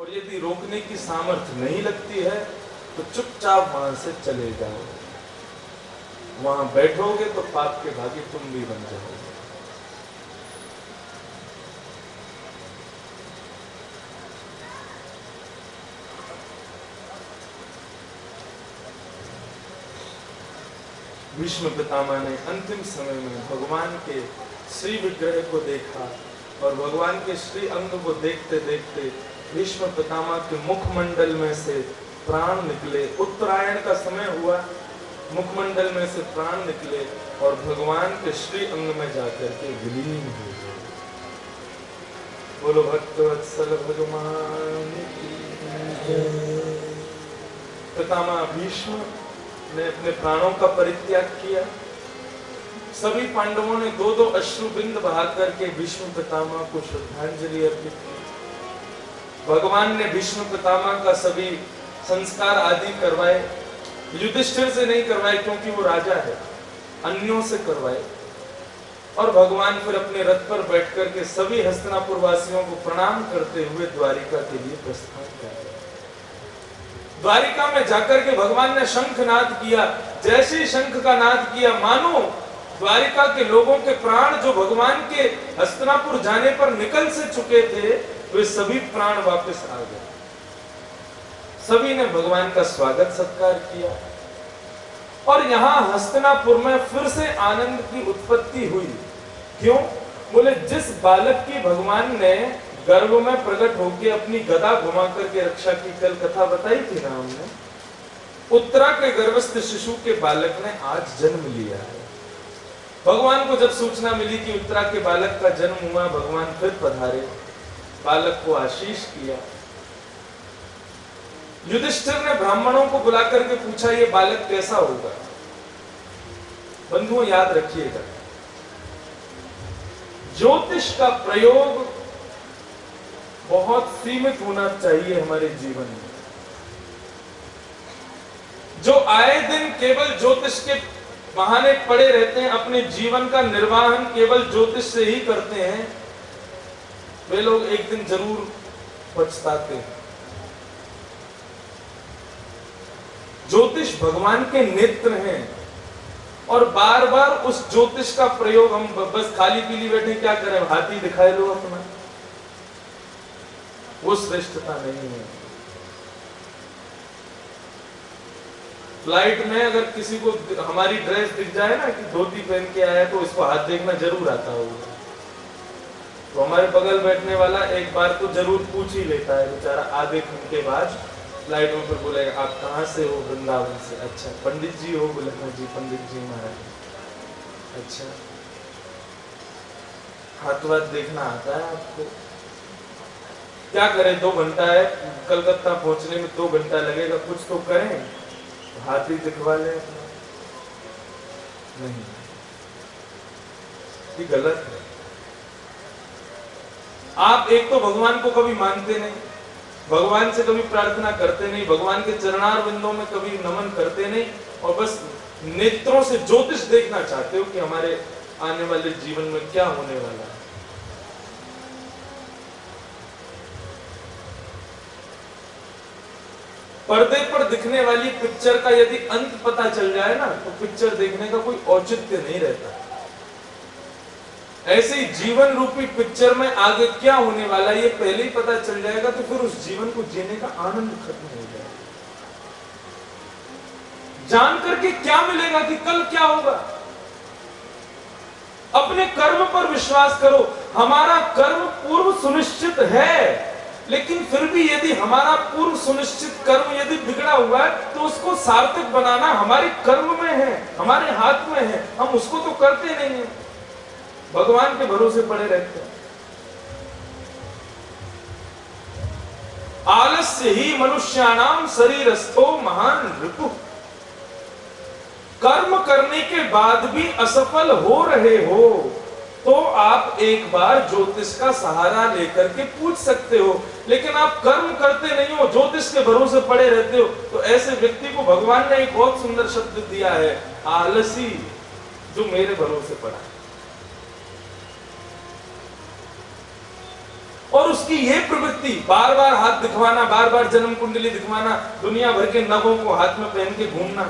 और यदि रोकने की सामर्थ्य नहीं लगती है तो चुपचाप वहां से चले जाओ। वहां बैठोगे तो पाप के भागी तुम भी बन जाओगे। भीष्म पितामह ने अंतिम समय में भगवान के श्री विग्रह को देखा और भगवान के श्री अंग को देखते देखते भीष्म पितामह के मुखमंडल में से प्राण निकले। उत्तरायण का समय हुआ, मुखमंडल में से प्राण निकले और भगवान के श्री अंग में जाकर के विलीन हो गए। बोलो भक्तवत्सल भगवान की जय। पितामह भीष्म ने अपने प्राणों का परित्याग किया। सभी पांडवों ने दो दो अश्रु बिंद बहा करके भीष्म पितामह को श्रद्धांजलि अर्पित की। भगवान ने भीष्म पितामह का सभी संस्कार आदि करवाए। युधिष्ठिर से नहीं करवाए क्योंकि वो राजा है, अन्यों से करवाए। और भगवान फिर अपने रथ पर बैठ करके सभी हस्तिनापुर वासियों को प्रणाम करते हुए द्वारिका के लिए प्रस्थान कर गए। द्वारिका में जाकर के भगवान ने शंखनाद किया। जैसे ही शंख का नाद किया, मानो द्वारिका के लोगों के प्राण जो भगवान के हस्तिनापुर जाने पर निकल से चुके थे, वे सभी प्राण वापस आ गए। सभी ने भगवान का स्वागत सत्कार किया और यहाँ हस्तिनापुर में फिर से आनंद की उत्पत्ति हुई। क्यों? बोले जिस बालक की भगवान ने गर्भ में प्रकट होकर अपनी गदा घुमा करके रक्षा की कल कथा बताई थी ना हमने, उत्तरा के गर्भस्थ शिशु के बालक ने आज जन्म लिया है। भगवान को जब सूचना मिली कि उत्तरा के बालक का जन्म हुआ, भगवान फिर पधारे, बालक को आशीष किया। युधिष्ठिर ने ब्राह्मणों को बुलाकर के पूछा, ये बालक कैसा होगा? बंधुओं याद रखिएगा, ज्योतिष का प्रयोग बहुत सीमित होना चाहिए हमारे जीवन में। जो आए दिन केवल ज्योतिष के बहाने पड़े रहते हैं, अपने जीवन का निर्वाहन केवल ज्योतिष से ही करते हैं, वे लोग एक दिन जरूर पछताते हैं। ज्योतिष भगवान के नेत्र हैं और बार बार उस ज्योतिष का प्रयोग हम बस खाली पीली बैठे क्या करें, हाथी दिखाए लो अपना, वो श्रेष्ठता नहीं है। फ्लाइट में अगर किसी को हमारी ड्रेस दिख जाए ना कि धोती पहन के आया, तो इसको हाथ देखना जरूर आता होगा। तो हमारे बगल बैठने वाला एक बार तो जरूर पूछ ही लेता है बेचारा। आधे घंटे बाद फ्लाइट में फिर बोलेगा, आप कहाँ से हो? वृंदावन से। अच्छा, पंडित जी हो? बोले हाँ जी पंडित जी महाराज। अच्छा, हाथ वाथ देखना आता है आपको? क्या करें, 2 घंटा है, कलकत्ता पहुंचने में 2 घंटा लगेगा, कुछ तो करें, तो हाथ ही दिखवा ले अपना। नहीं, ये गलत है। आप एक तो भगवान को कभी मानते नहीं, भगवान से कभी प्रार्थना करते नहीं, भगवान के चरणार बिंदों में कभी नमन करते नहीं, और बस नेत्रों से ज्योतिष देखना चाहते हो कि हमारे आने वाले जीवन में क्या होने वाला है। पर्दे पर दिखने वाली पिक्चर का यदि अंत पता चल जाए ना, तो पिक्चर देखने का कोई औचित्य नहीं रहता। ऐसे ही जीवन रूपी पिक्चर में आगे क्या होने वाला है ये पहले ही पता चल जाएगा, तो फिर उस जीवन को जीने का आनंद खत्म हो जाएगा। जान करके क्या मिलेगा कि कल क्या होगा? अपने कर्म पर विश्वास करो। हमारा कर्म पूर्व सुनिश्चित है, लेकिन फिर भी यदि हमारा पूर्व सुनिश्चित कर्म यदि बिगड़ा हुआ है, तो उसको सार्थक बनाना हमारे कर्म में है, हमारे हाथ में है। हम उसको तो करते नहीं है, भगवान के भरोसे पड़े रहते हैं। आलस्य ही मनुष्याणाम शरीरस्थो महान रिपुः। कर्म करने के बाद भी असफल हो रहे हो तो आप एक बार ज्योतिष का सहारा लेकर के पूछ सकते हो, लेकिन आप कर्म करते नहीं हो, ज्योतिष के भरोसे पड़े रहते हो, तो ऐसे व्यक्ति को भगवान ने एक बहुत सुंदर शब्द दिया है, आलसी, जो मेरे भरोसे पड़ा है। और उसकी ये प्रवृत्ति बार बार हाथ दिखवाना, बार बार जन्म कुंडली दिखवाना, दुनिया भर के नगों को हाथ में पहन के घूमना,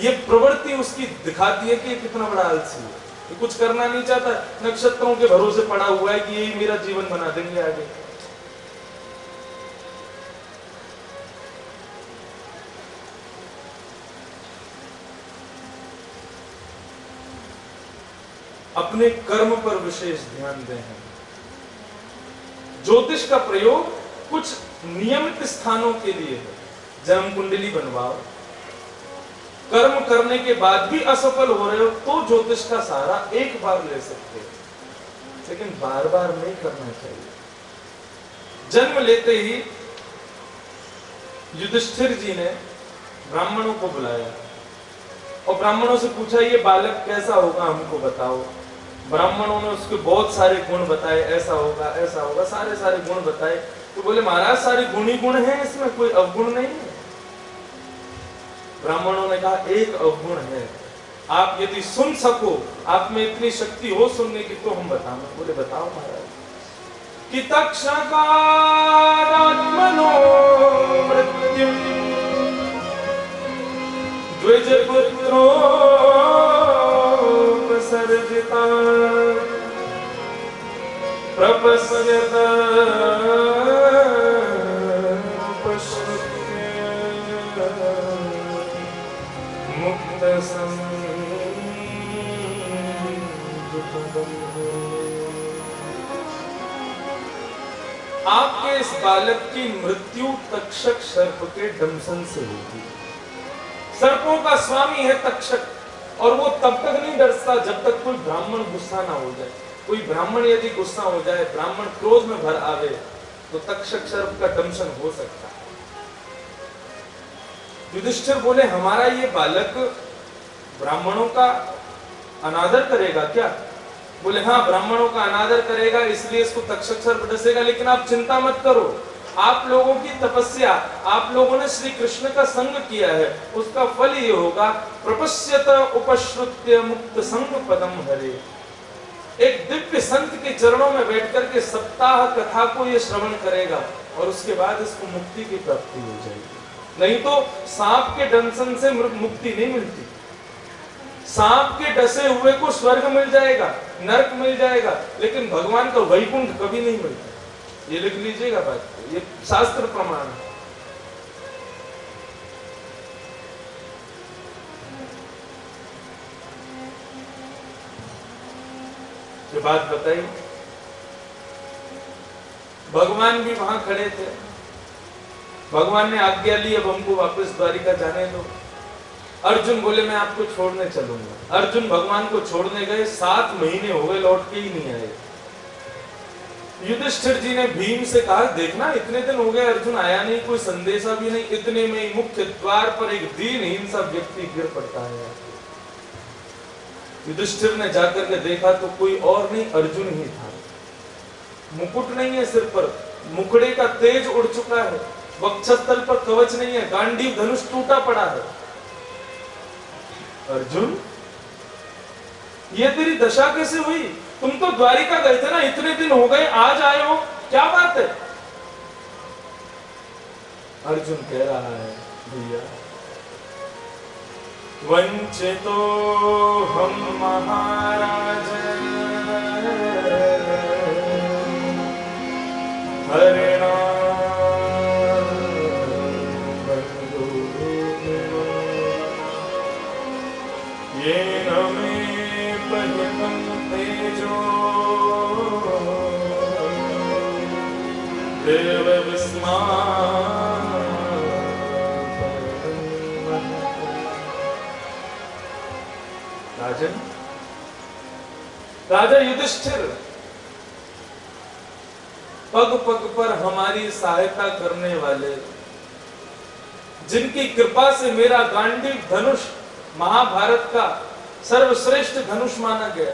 ये प्रवृत्ति उसकी दिखाती है कि कितना बड़ा आलसी है, ये कुछ करना नहीं चाहता, नक्षत्रों के भरोसे पड़ा हुआ है कि यही मेरा जीवन बना देंगे आगे। अपने कर्म पर विशेष ध्यान दें। ज्योतिष का प्रयोग कुछ नियमित स्थानों के लिए है। जन्म कुंडली बनवाओ, कर्म करने के बाद भी असफल हो रहे हो तो ज्योतिष का सहारा एक बार ले सकते हो, लेकिन बार बार नहीं करना चाहिए। जन्म लेते ही युधिष्ठिर जी ने ब्राह्मणों को बुलाया और ब्राह्मणों से पूछा, ये बालक कैसा होगा हमको बताओ। ब्राह्मणों ने उसके बहुत सारे गुण बताए, ऐसा होगा ऐसा होगा, सारे सारे गुण बताए। तो बोले महाराज सारे गुण ही गुण हैं, इसमें कोई अवगुण नहीं है। ब्राह्मणों ने कहा एक अवगुण है, आप यदि सुन सको, आप में इतनी शक्ति हो सुनने की तो हम बताएं। बोले बताओ महाराज। कि तक्षकात्मनो मृत्युम द्विजपुत्रो सर्जिता प्रपश्यत मुक्त आपके इस बालक की मृत्यु तक्षक सर्प के दंशन से होगी। सर्पों का स्वामी है तक्षक, और वो तब तक नहीं डरता जब तक कोई ब्राह्मण गुस्सा ना हो जाए। कोई ब्राह्मण यदि गुस्सा हो जाए, ब्राह्मण क्रोध में भर आवे, तो तक्षक सर्प का दंशन हो सकता है। युधिष्ठिर बोले हमारा ये बालक ब्राह्मणों का अनादर करेगा क्या? बोले हाँ ब्राह्मणों का अनादर करेगा, इसलिए इसको तक्षक सर्प डसेगा। लेकिन आप चिंता मत करो, आप लोगों की तपस्या, आप लोगों ने श्री कृष्ण का संग किया है, उसका फल ये होगा प्रपश्यत उपश्रुत्य मुक्त संग पदम हरे। एक दिव्य संत के चरणों में बैठकर के सप्ताह कथा को ये श्रवण करेगा और उसके बाद इसको मुक्ति की प्राप्ति हो जाएगी। नहीं तो सांप के दंशन से मुक्ति नहीं मिलती। सांप के डसे हुए को स्वर्ग मिल जाएगा, नरक मिल जाएगा, लेकिन भगवान का वैकुंठ कभी नहीं मिलता। ये लिख लीजिएगा बात, ये शास्त्र प्रमाण है। ये बात बताई, भगवान भी वहां खड़े थे। भगवान ने आज्ञा ली अब हमको वापस द्वारिका जाने दो। अर्जुन बोले मैं आपको छोड़ने चलूंगा। अर्जुन भगवान को छोड़ने गए, 7 महीने हो गए, लौट के ही नहीं आए। युधिष्ठिर जी ने भीम से कहा देखना इतने दिन हो गए अर्जुन आया नहीं, कोई संदेशा भी नहीं। इतने में ही मुख्य द्वार पर एक दीनहीन सा व्यक्ति गिर पड़ता है। युधिष्ठिर ने जाकर के देखा तो कोई और नहीं, अर्जुन ही था। मुकुट नहीं है सिर पर, मुखड़े का तेज उड़ चुका है, वक्षस्थल पर कवच नहीं है, गांडीव धनुष टूटा पड़ा है। अर्जुन ये तेरी दशा कैसे हुई? तुम तो द्वारिका गए थे ना, इतने दिन हो गए, आज आए हो, क्या बात है? अर्जुन कह रहा है भैया वंचितो हम महाराज हरिणा ये नमे पहितम तेजो देव विस्मा। राजन, राजा युधिष्ठिर पग पग पर हमारी सहायता करने वाले, जिनकी कृपा से मेरा गांडीव धनुष महाभारत का सर्वश्रेष्ठ धनुष माना गया,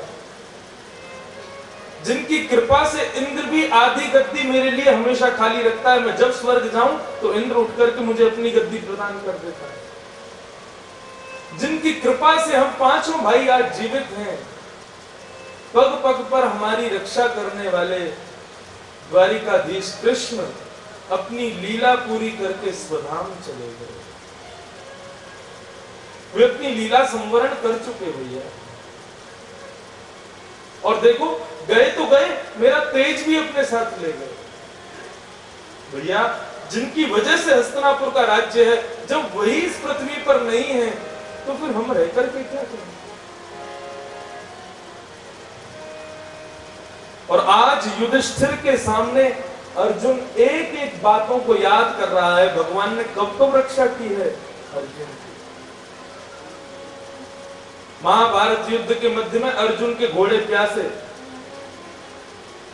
जिनकी कृपा से इंद्र भी आधी गद्दी मेरे लिए हमेशा खाली रखता है। मैं जब स्वर्ग जाऊं तो इंद्र उठ करके मुझे अपनी गद्दी प्रदान कर देता है। जिनकी कृपा से हम 5 भाई आज जीवित हैं, पग पग पर हमारी रक्षा करने वाले द्वारिकाधीश कृष्ण अपनी लीला पूरी करके स्वधाम चले गए। वे अपनी लीला संवरण कर चुके भैया। और देखो गए तो गए, मेरा तेज भी अपने साथ ले गए भैया। जिनकी वजह से हस्तिनापुर का राज्य है, जब वही इस पृथ्वी पर नहीं है तो फिर हम रह करके क्या करें। और आज युधिष्ठिर के सामने अर्जुन एक एक बातों को याद कर रहा है। भगवान ने कब कब रक्षा की है अर्जुन की। महाभारत युद्ध के मध्य में अर्जुन के घोड़े प्यासे,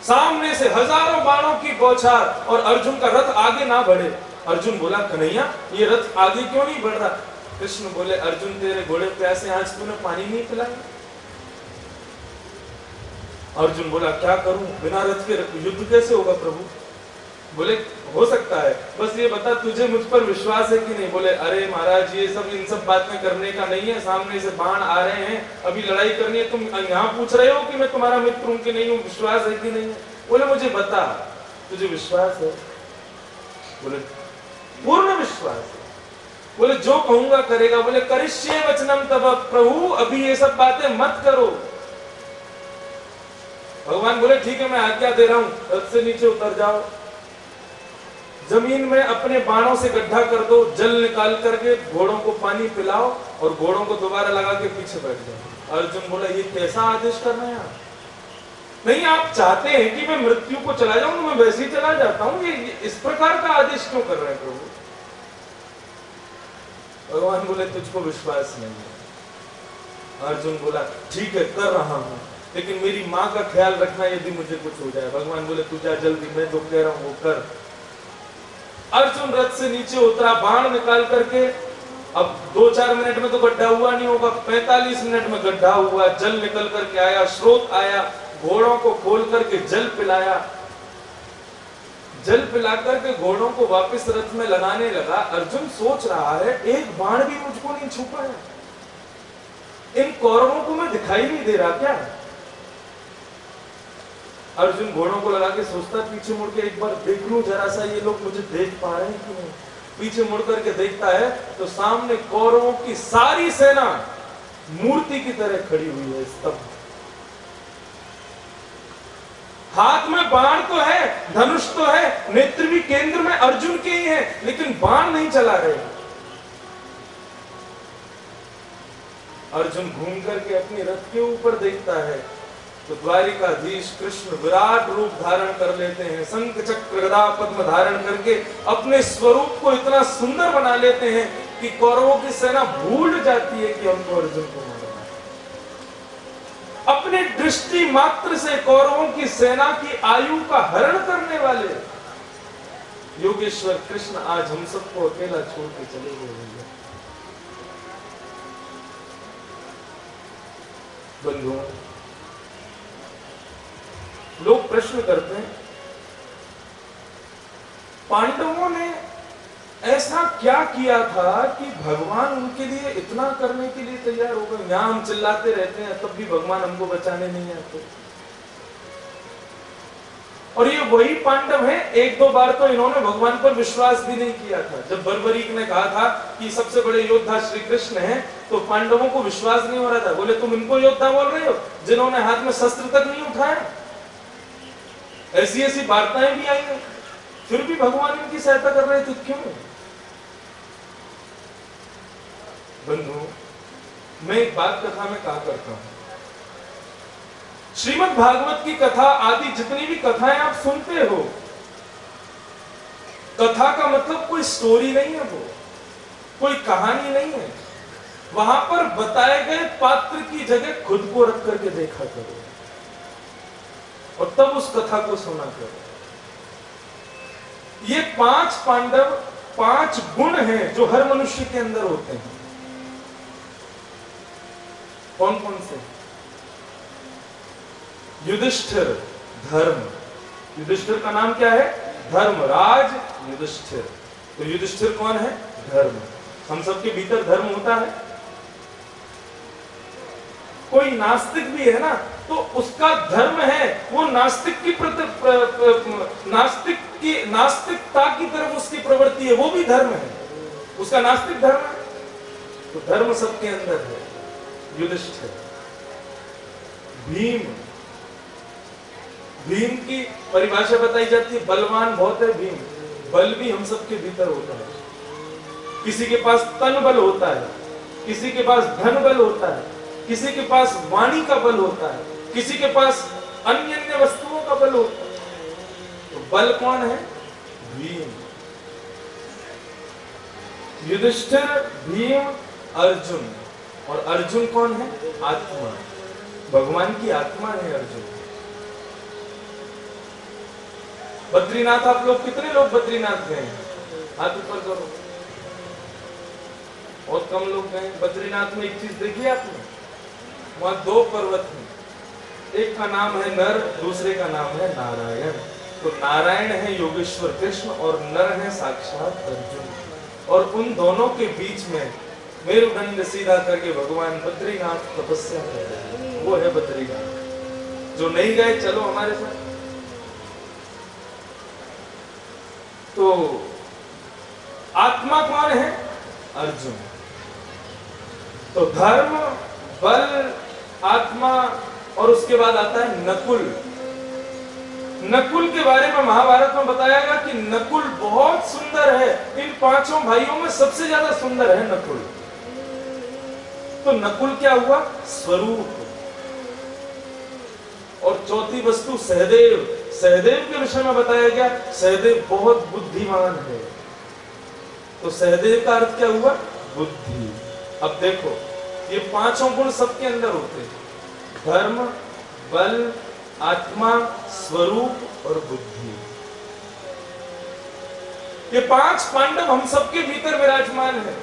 सामने से हजारों बाणों की बौछार और अर्जुन का रथ आगे ना बढ़े। अर्जुन बोला कन्हैया ये रथ आगे क्यों नहीं बढ़ रहा। कृष्ण बोले अर्जुन तेरे घोड़े प्यासे, आज तूने पानी नहीं पिलाया। अर्जुन बोला क्या करूं, बिना रथ के युद्ध कैसे होगा प्रभु। बोले हो सकता है, बस ये बता तुझे मुझ पर विश्वास है कि नहीं। बोले अरे महाराज ये सब इन सब बातें करने का नहीं है, सामने से बाण आ रहे हैं, अभी लड़ाई करनी है, तुम यहाँ पूछ रहे हो कि मैं तुम्हारा मित्र हूं कि नहीं हूं, विश्वास है कि नहीं है। बोले मुझे बता तुझे विश्वास है। बोले पूर्ण विश्वास है। बोले जो कहूंगा करेगा। बोले करिष्ये वचनम तब प्रभु, अभी ये सब बातें मत करो। भगवान बोले ठीक है मैं आज्ञा दे रहा हूं, रथ से नीचे उतर जाओ, जमीन में अपने बाणों से गड्ढा कर दो, जल निकाल करके घोड़ों को पानी पिलाओ और घोड़ों को दोबारा लगा के पीछे बैठ जाओ। अर्जुन बोला ये कैसा आदेश कर रहे हैं आप। नहीं आप चाहते हैं कि मैं मृत्यु को चला जाऊं तो मैं वैसे ही चला जाता हूं, ये इस प्रकार का आदेश क्यों कर रहे हैं प्रभु। भगवान बोले तुझको विश्वास नहीं है। अर्जुन बोला ठीक है कर रहा हूं, लेकिन मेरी माँ का ख्याल रखना यदि मुझे कुछ हो जाए। भगवान बोले तू जा जल्दी, मैं जो कह रहा हूं वो कर। अर्जुन रथ से नीचे उतरा, बाण निकाल करके, अब 2-4 मिनट में तो गड्ढा हुआ नहीं होगा, 45 मिनट में गड्ढा हुआ, जल निकल करके आया, स्रोत आया, घोड़ों को खोल करके जल पिलाया, जल पिला करके घोड़ों को वापस रथ में लगाने लगा। अर्जुन सोच रहा है एक बाण भी मुझको नहीं छू पाया, इन कौरवों को मैं दिखाई नहीं दे रहा क्या। अर्जुन घोड़ों को लगा के सोचता पीछे मुड़ के एक बार देख लूं जरा सा ये लोग मुझे देख पा रहे हैं कि नहीं। पीछे मुड़ करके देखता है तो सामने कौरवों की सारी सेना मूर्ति की तरह खड़ी हुई है, स्तब्ध। हाथ में बाण तो है, धनुष तो है, नेत्र भी केंद्र में अर्जुन के ही है, लेकिन बाण नहीं चला रहे। अर्जुन घूम करके अपने रथ के ऊपर देखता है तो द्वारिकाधीश कृष्ण विराट रूप धारण कर लेते हैं, शंख चक्र गदा पद्म धारण करके अपने स्वरूप को इतना सुंदर बना लेते हैं कि कौरवों की सेना भूल जाती है कि हमको अर्जुन को मारना है। अपने दृष्टि मात्र से कौरवों की सेना की आयु का हरण करने वाले योगेश्वर कृष्ण आज हम सबको अकेला छोड़ के चले गए। बंधुओं लोग प्रश्न करते हैं पांडवों ने ऐसा क्या किया था कि भगवान उनके लिए इतना करने के लिए तैयार हो गए। यहां हम चिल्लाते रहते हैं तब भी भगवान हमको बचाने नहीं आते। और ये वही पांडव हैं, 1-2 बार तो इन्होंने भगवान पर विश्वास भी नहीं किया था। जब बर्बरीक ने कहा था कि सबसे बड़े योद्धा श्री कृष्ण हैं, तो पांडवों को विश्वास नहीं हो रहा था। बोले तुम इनको योद्धा बोल रहे हो जिन्होंने हाथ में शस्त्र तक नहीं उठाया। ऐसी ऐसी वार्ताएं भी आई हैं, फिर भी भगवान इनकी सहायता कर रहे थे, क्यों? बंधु मैं एक बात कथा में कहा करता हूं, श्रीमद् भागवत की कथा आदि जितनी भी कथाएं आप सुनते हो, कथा का मतलब कोई स्टोरी नहीं है, वो कोई कहानी नहीं है। वहां पर बताए गए पात्र की जगह खुद को रख करके देखा करो और तब उस कथा को सुना करो। ये 5 पांडव 5 गुण हैं जो हर मनुष्य के अंदर होते हैं। कौन कौन से? युधिष्ठिर, धर्म। युधिष्ठिर का नाम क्या है? धर्मराज युधिष्ठिर। तो युधिष्ठिर कौन है? धर्म। हम सबके भीतर धर्म होता है। कोई नास्तिक भी है ना, तो उसका धर्म है वो नास्तिकता की तरफ उसकी प्रवृत्ति है, वो भी धर्म है, उसका नास्तिक धर्म है। तो धर्म सबके अंदर है। युधिष्ठिर, भीम की परिभाषा बताई जाती है, बलवान बहुत है भीम। बल भी हम सबके भीतर होता है। किसी के पास तन बल होता है, किसी के पास धन बल होता है, किसी के पास वाणी का बल होता है, किसी के पास अन्य अन्य वस्तुओं का बल होता है। तो बल कौन है? भीम। युधिष्ठिर, भीम, अर्जुन। और अर्जुन कौन है? आत्मा। भगवान की आत्मा है अर्जुन। बद्रीनाथ, आप लोग कितने लोग बद्रीनाथ गए? हाथ ऊपर करो। बहुत कम लोग गए। बद्रीनाथ में एक चीज देखी आपने, वहां दो पर्वत हैं, एक का नाम है नर, दूसरे का नाम है नारायण। तो नारायण है योगेश्वर कृष्ण और नर है साक्षात अर्जुन। और उन दोनों के बीच में मेरुदंड सीधा करके भगवान बद्रीनाथ तपस्या कर रहे हैं, वो है बद्रीनाथ। जो नहीं गए चलो हमारे साथ। तो आत्मा कौन है? अर्जुन। तो धर्म, बल, आत्मा, और उसके बाद आता है नकुल। नकुल के बारे में महाभारत में बताया गया कि नकुल बहुत सुंदर है। इन पांचों भाइयों में सबसे ज्यादा सुंदर है नकुल। तो नकुल क्या हुआ? स्वरूप। और चौथी वस्तु सहदेव। सहदेव के विषय में बताया गया सहदेव बहुत बुद्धिमान है। तो सहदेव का अर्थ क्या हुआ? बुद्धि। अब देखो, ये पांचों गुण सबके अंदर होते हैं, धर्म, बल, आत्मा, स्वरूप और बुद्धि। ये पांच पांडव हम सबके भीतर विराजमान है।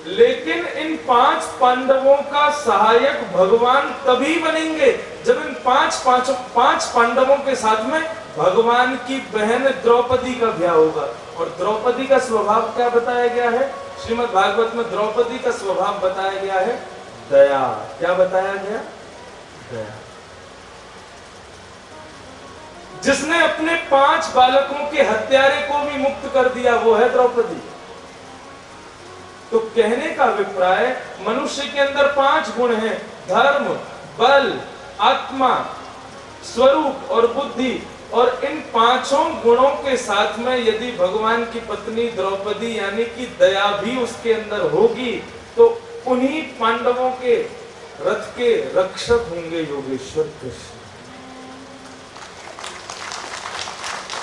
लेकिन इन पांच पांडवों का सहायक भगवान तभी बनेंगे जब इन पांच पांडवों के साथ में भगवान की बहन द्रौपदी का ब्याह होगा। और द्रौपदी का स्वभाव क्या बताया गया है? श्रीमद् भागवत में द्रौपदी का स्वभाव बताया गया है दया। क्या बताया गया? दया। जिसने अपने 5 बालकों के हत्यारे को भी मुक्त कर दिया वो है द्रौपदी। तो कहने का अभिप्राय, मनुष्य के अंदर 5 गुण हैं, धर्म, बल, आत्मा, स्वरूप और बुद्धि। और इन पांचों गुणों के साथ में यदि भगवान की पत्नी द्रौपदी यानी कि दया भी उसके अंदर होगी तो उन्हीं पांडवों के रथ के रक्षक होंगे योगेश्वर कृष्ण।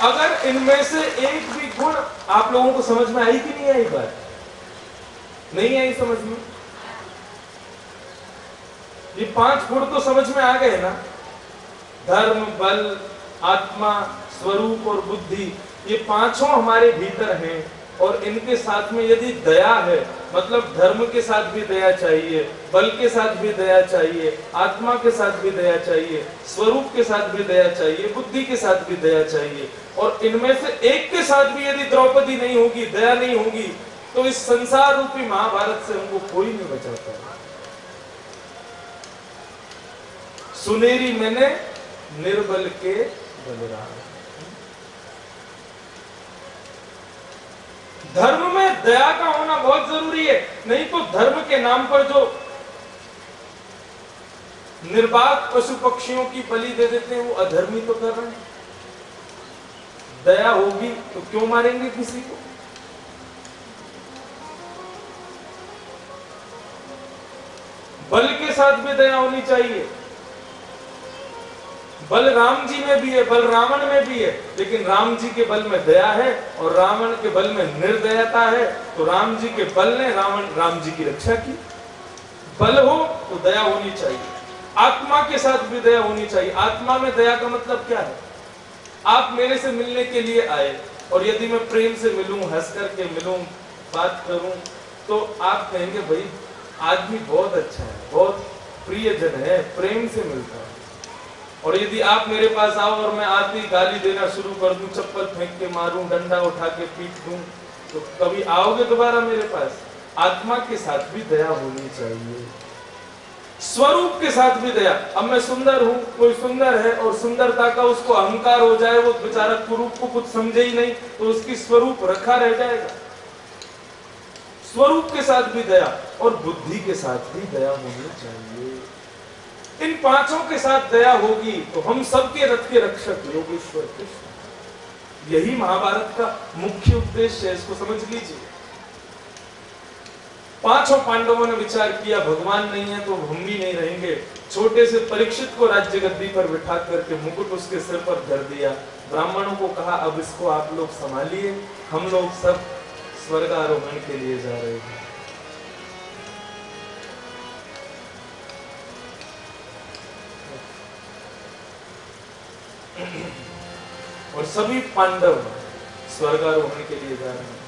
अगर इनमें से एक भी गुण आप लोगों को समझ में आई कि नहीं आई? बात नहीं आई समझ में? ये 5 गुण तो समझ में आ गए ना, धर्म, बल, आत्मा, स्वरूप और बुद्धि, ये पांचों हमारे भीतर हैं। और इनके साथ में यदि दया है, मतलब धर्म के साथ भी दया चाहिए, बल के साथ भी दया चाहिए, आत्मा के साथ भी दया चाहिए, स्वरूप के साथ भी दया चाहिए, बुद्धि के साथ भी दया चाहिए। और इनमें से एक के साथ भी यदि द्रौपदी नहीं होगी, दया नहीं होगी, तो इस संसार रूपी महाभारत से हमको कोई नहीं बचाता। सुनेरी मैंने निर्बल के बलराम। धर्म में दया का होना बहुत जरूरी है, नहीं तो धर्म के नाम पर जो निर्बाध पशु पक्षियों की बलि दे देते हैं वो अधर्मी तो कर रहे हैं। दया होगी तो क्यों मारेंगे किसी को? बल के साथ भी दया होनी चाहिए। बल राम जी में भी है, बल रावण में भी है, लेकिन राम जी के बल में दया है और रावण के बल में निर्दयता है। तो राम जी के बल ने राम जी की रक्षा की। बल हो तो दया होनी चाहिए, आत्मा के साथ भी दया होनी चाहिए। आत्मा में दया का मतलब क्या है? आप मेरे से मिलने के लिए आए और यदि मैं प्रेम से मिलूं, हंस करके मिलूं, बात करूं, तो आप कहेंगे भाई आदमी बहुत अच्छा है, बहुत प्रियजन है, प्रेम से मिलता है। और यदि आप मेरे पास आओ और मैं आदमी गाली देना शुरू कर दूं, चप्पल फेंक के मारूं, डंडा उठा के पीट दूं, तो कभी आओगे दोबारा मेरे पास? आत्मा के साथ भी दया होनी चाहिए। स्वरूप के साथ भी दया। अब मैं सुंदर हूं, कोई सुंदर है और सुंदरता का उसको अहंकार हो जाए, वो बेचारा कुरूप को कुछ समझे ही नहीं, तो उसकी स्वरूप रखा रह जाएगा। स्वरूप के साथ भी दया और बुद्धि के साथ भी दया होनी चाहिए। इन पांचों के साथ दया होगी तो हम सबके रथ के रक्षक योगेश्वर कृष्ण। यही महाभारत का मुख्य उद्देश्य है, इसको समझ लीजिए। पांचों पांडवों ने विचार किया भगवान नहीं है तो हम भी नहीं रहेंगे। छोटे से परीक्षित को राज्य गद्दी पर बिठा करके मुकुट उसके सिर पर धर दिया। ब्राह्मणों को कहा अब इसको आप लोग संभालिए, हम लोग सब स्वर्गारोहण के लिए जा रहे हैं। और सभी पांडव स्वर्गारोहण के लिए जा रहे हैं।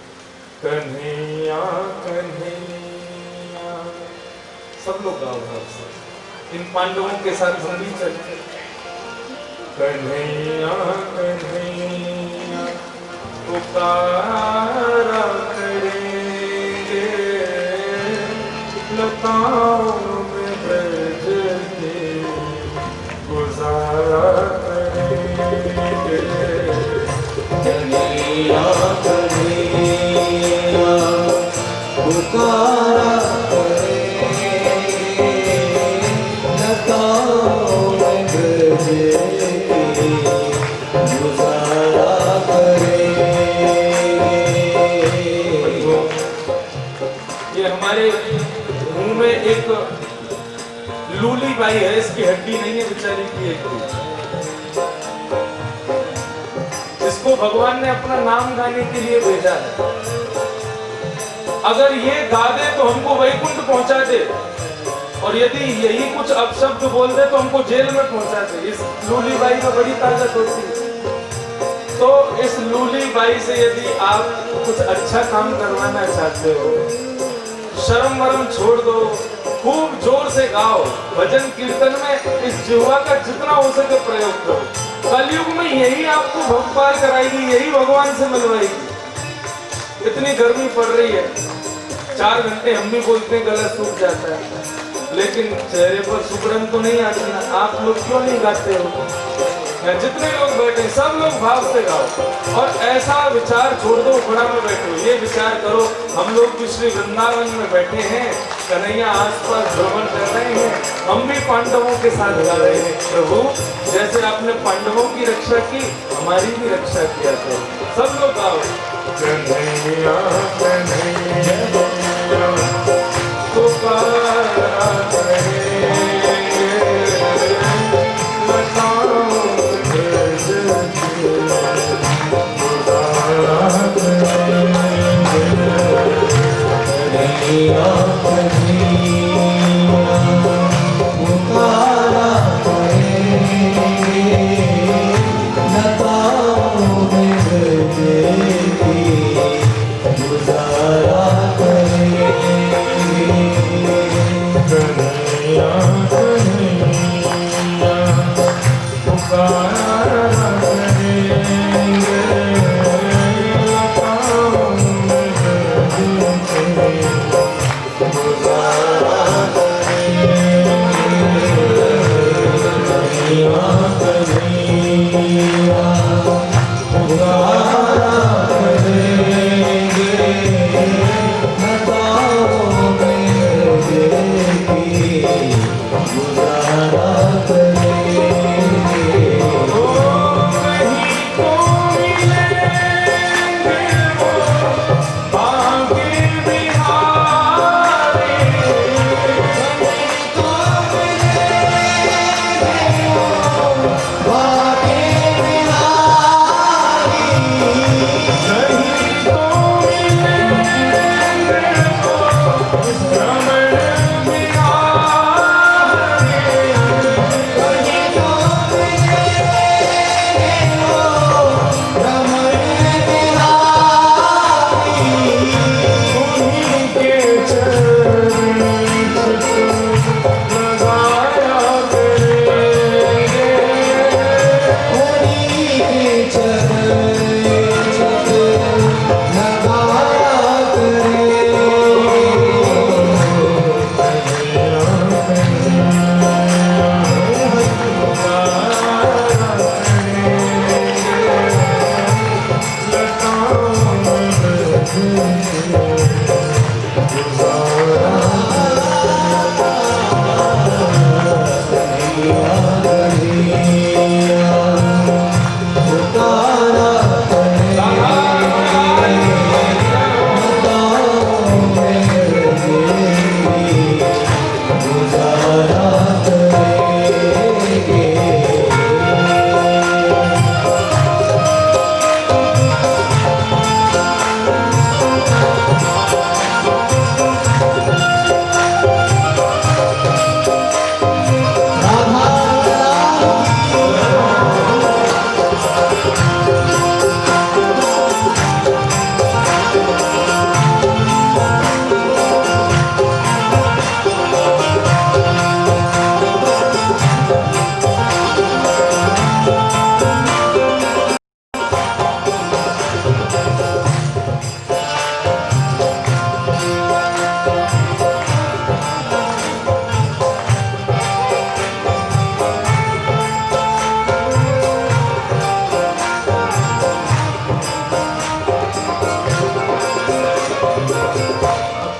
कन्हैया कन्हैया, सब लोग गाओ भाव से। इन पांडवों के साथ हम भी चलते। कन्हैया कन्हैया पुकारा करेंगे, लताओं में ब्रज के गुजारा करेंगे। कन्हैया कन्हैया पुकारा करेंगे, लताओं में ब्रज के गुजारा करेंगे। ये हमारे मुंह में एक लूली बाई है, इसकी हड्डी नहीं है बेचारी की एक। इसको भगवान ने अपना नाम गाने के लिए भेजा है। अगर ये गा दे तो हमको वैकुंठ पहुंचा दे, और यदि यही कुछ अपशब्द बोल दे तो हमको जेल में पहुंचा दे। इस लूली बाई में बड़ी ताकत होती है। तो इस लूली बाई से यदि आप कुछ अच्छा काम करवाना चाहते हो, शर्म वरम छोड़ दो, खूब जोर से गाओ। भजन कीर्तन में इस जिह्वा का जितना हो सके प्रयोग करो। कलयुग में यही आपको भव पार कराएगी, यही भगवान से मिलवाएगी। इतनी गर्मी पड़ रही है, 4 घंटे हम भी बोलते हैं गला सूख जाता है, लेकिन चेहरे पर सुगंध तो नहीं आती ना। आप लोग क्यों नहीं गाते हो? जितने लोग बैठे सब लोग भाव से गाओ और ऐसा विचार छोड़ दो घोड़ा में बैठो। ये विचार करो हम लोग भी श्री वृंदावन में बैठे हैं, कन्हैया आसपास भ्रमण कर रहे हैं, हम भी पांडवों के साथ गा रहे हैं। प्रभु जैसे आपने पांडवों की रक्षा की, हमारी भी रक्षा किया करो। सब लोग गाओ कन्हैया कन्हैया पुकारा करेंगे, लताओं में ब्रज के गुजारा करेंगे। कन्हैया कन्हैया पुकारा करेंगे, लताओं में ब्रज के गुजारा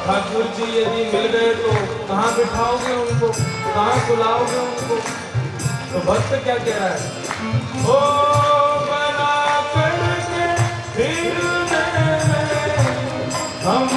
ठाकुर जी यदि मिल गए तो कहाँ बिठाओगे उनको, कहाँ सुलाओगे उनको? तो भक्त क्या कह रहा है? ओ बना करके हृदय में हम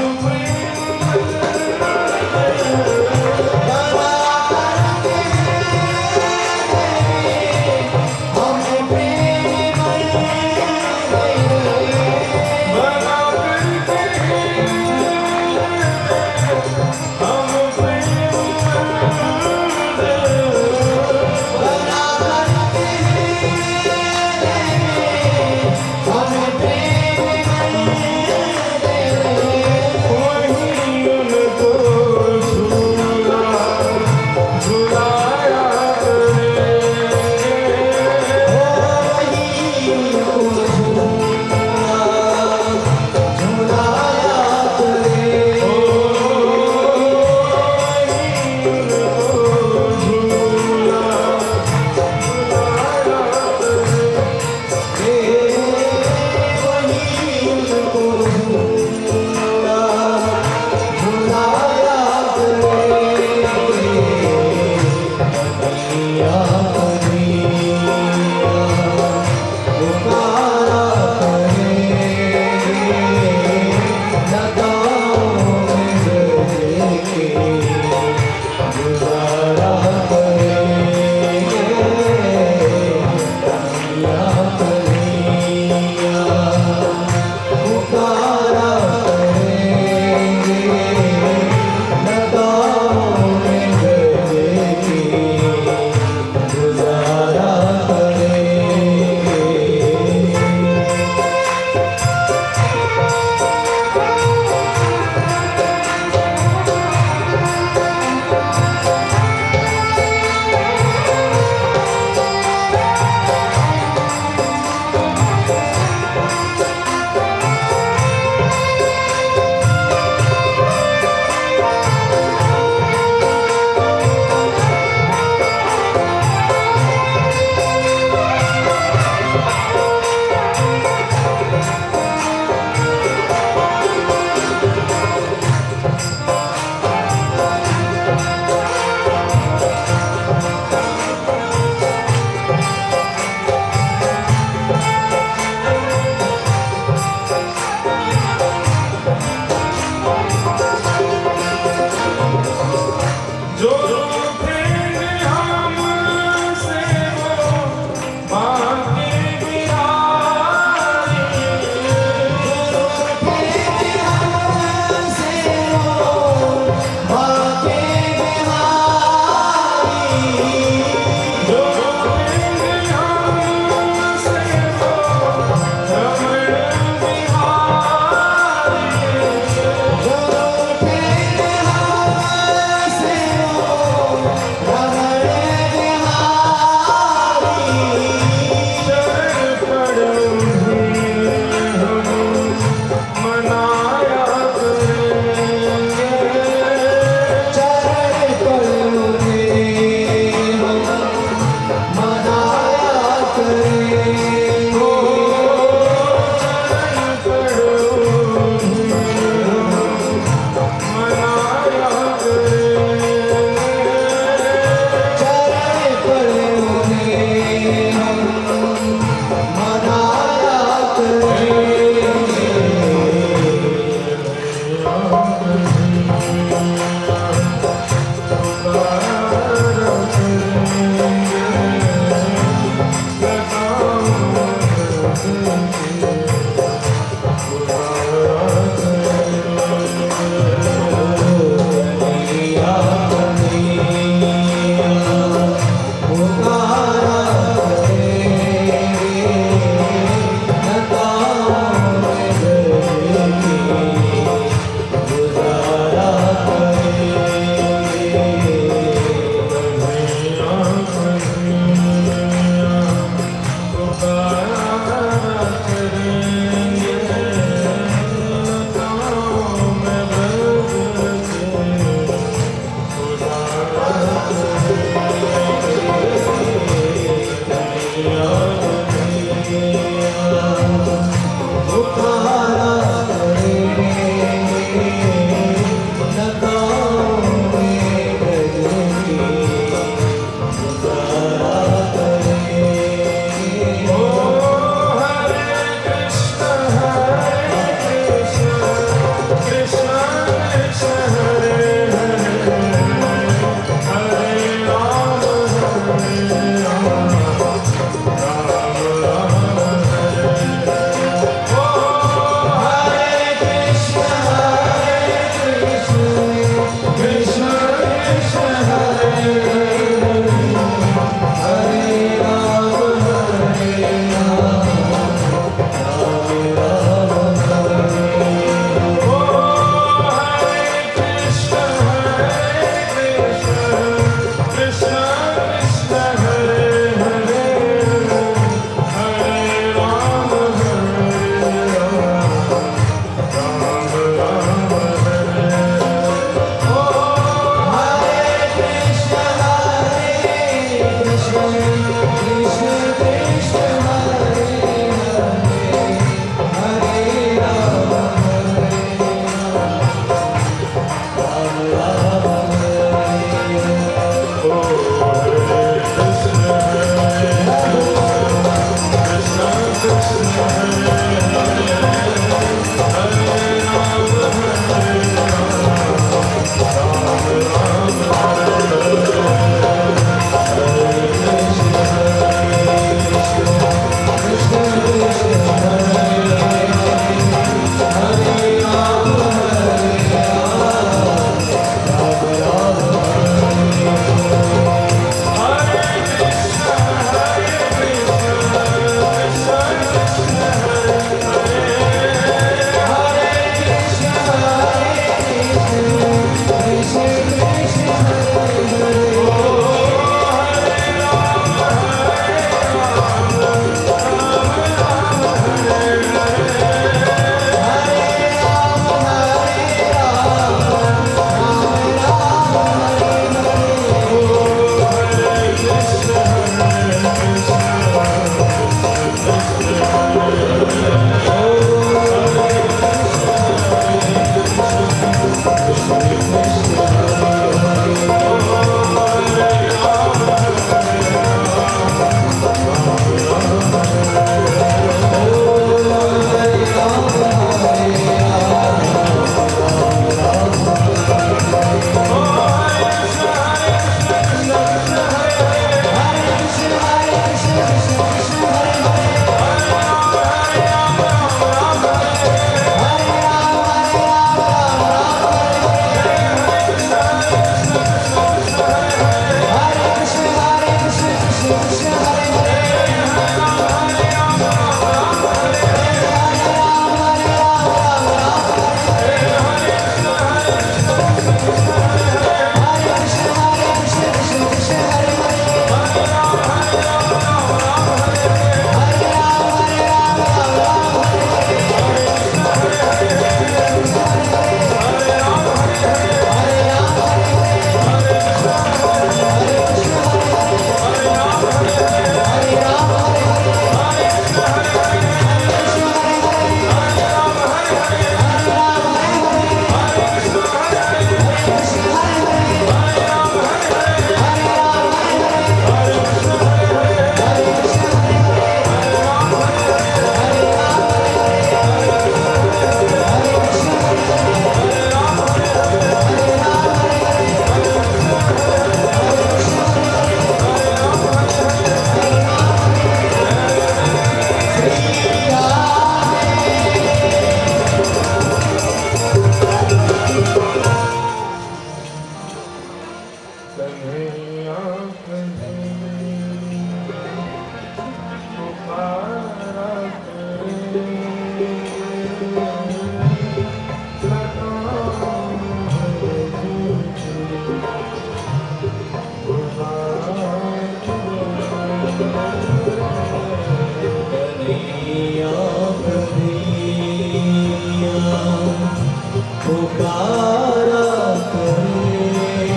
पुकारा करेंगे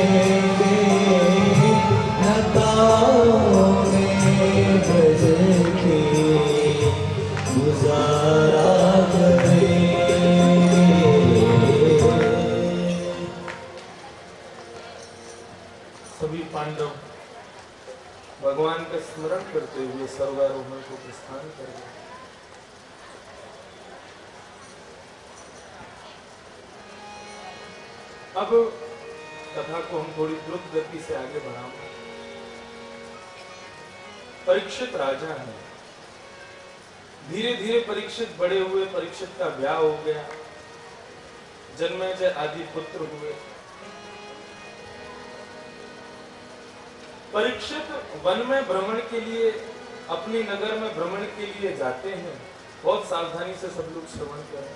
लताओं में ब्रज के गुजारा करेंगे। सभी पांडव भगवान का स्मरण करते हुए सर्वारोहण को प्रस्थान कर गए। अब कथा को हम थोड़ी द्रुत गति से आगे बढ़ाएंगे। परीक्षित राजा है। धीरे धीरे परीक्षित बड़े हुए। परीक्षित का ब्याह हो गया। जन्मेजय आदि पुत्र हुए। परीक्षित वन में भ्रमण के लिए, अपनी नगर में भ्रमण के लिए जाते हैं। बहुत सावधानी से सब लोग श्रवण करें।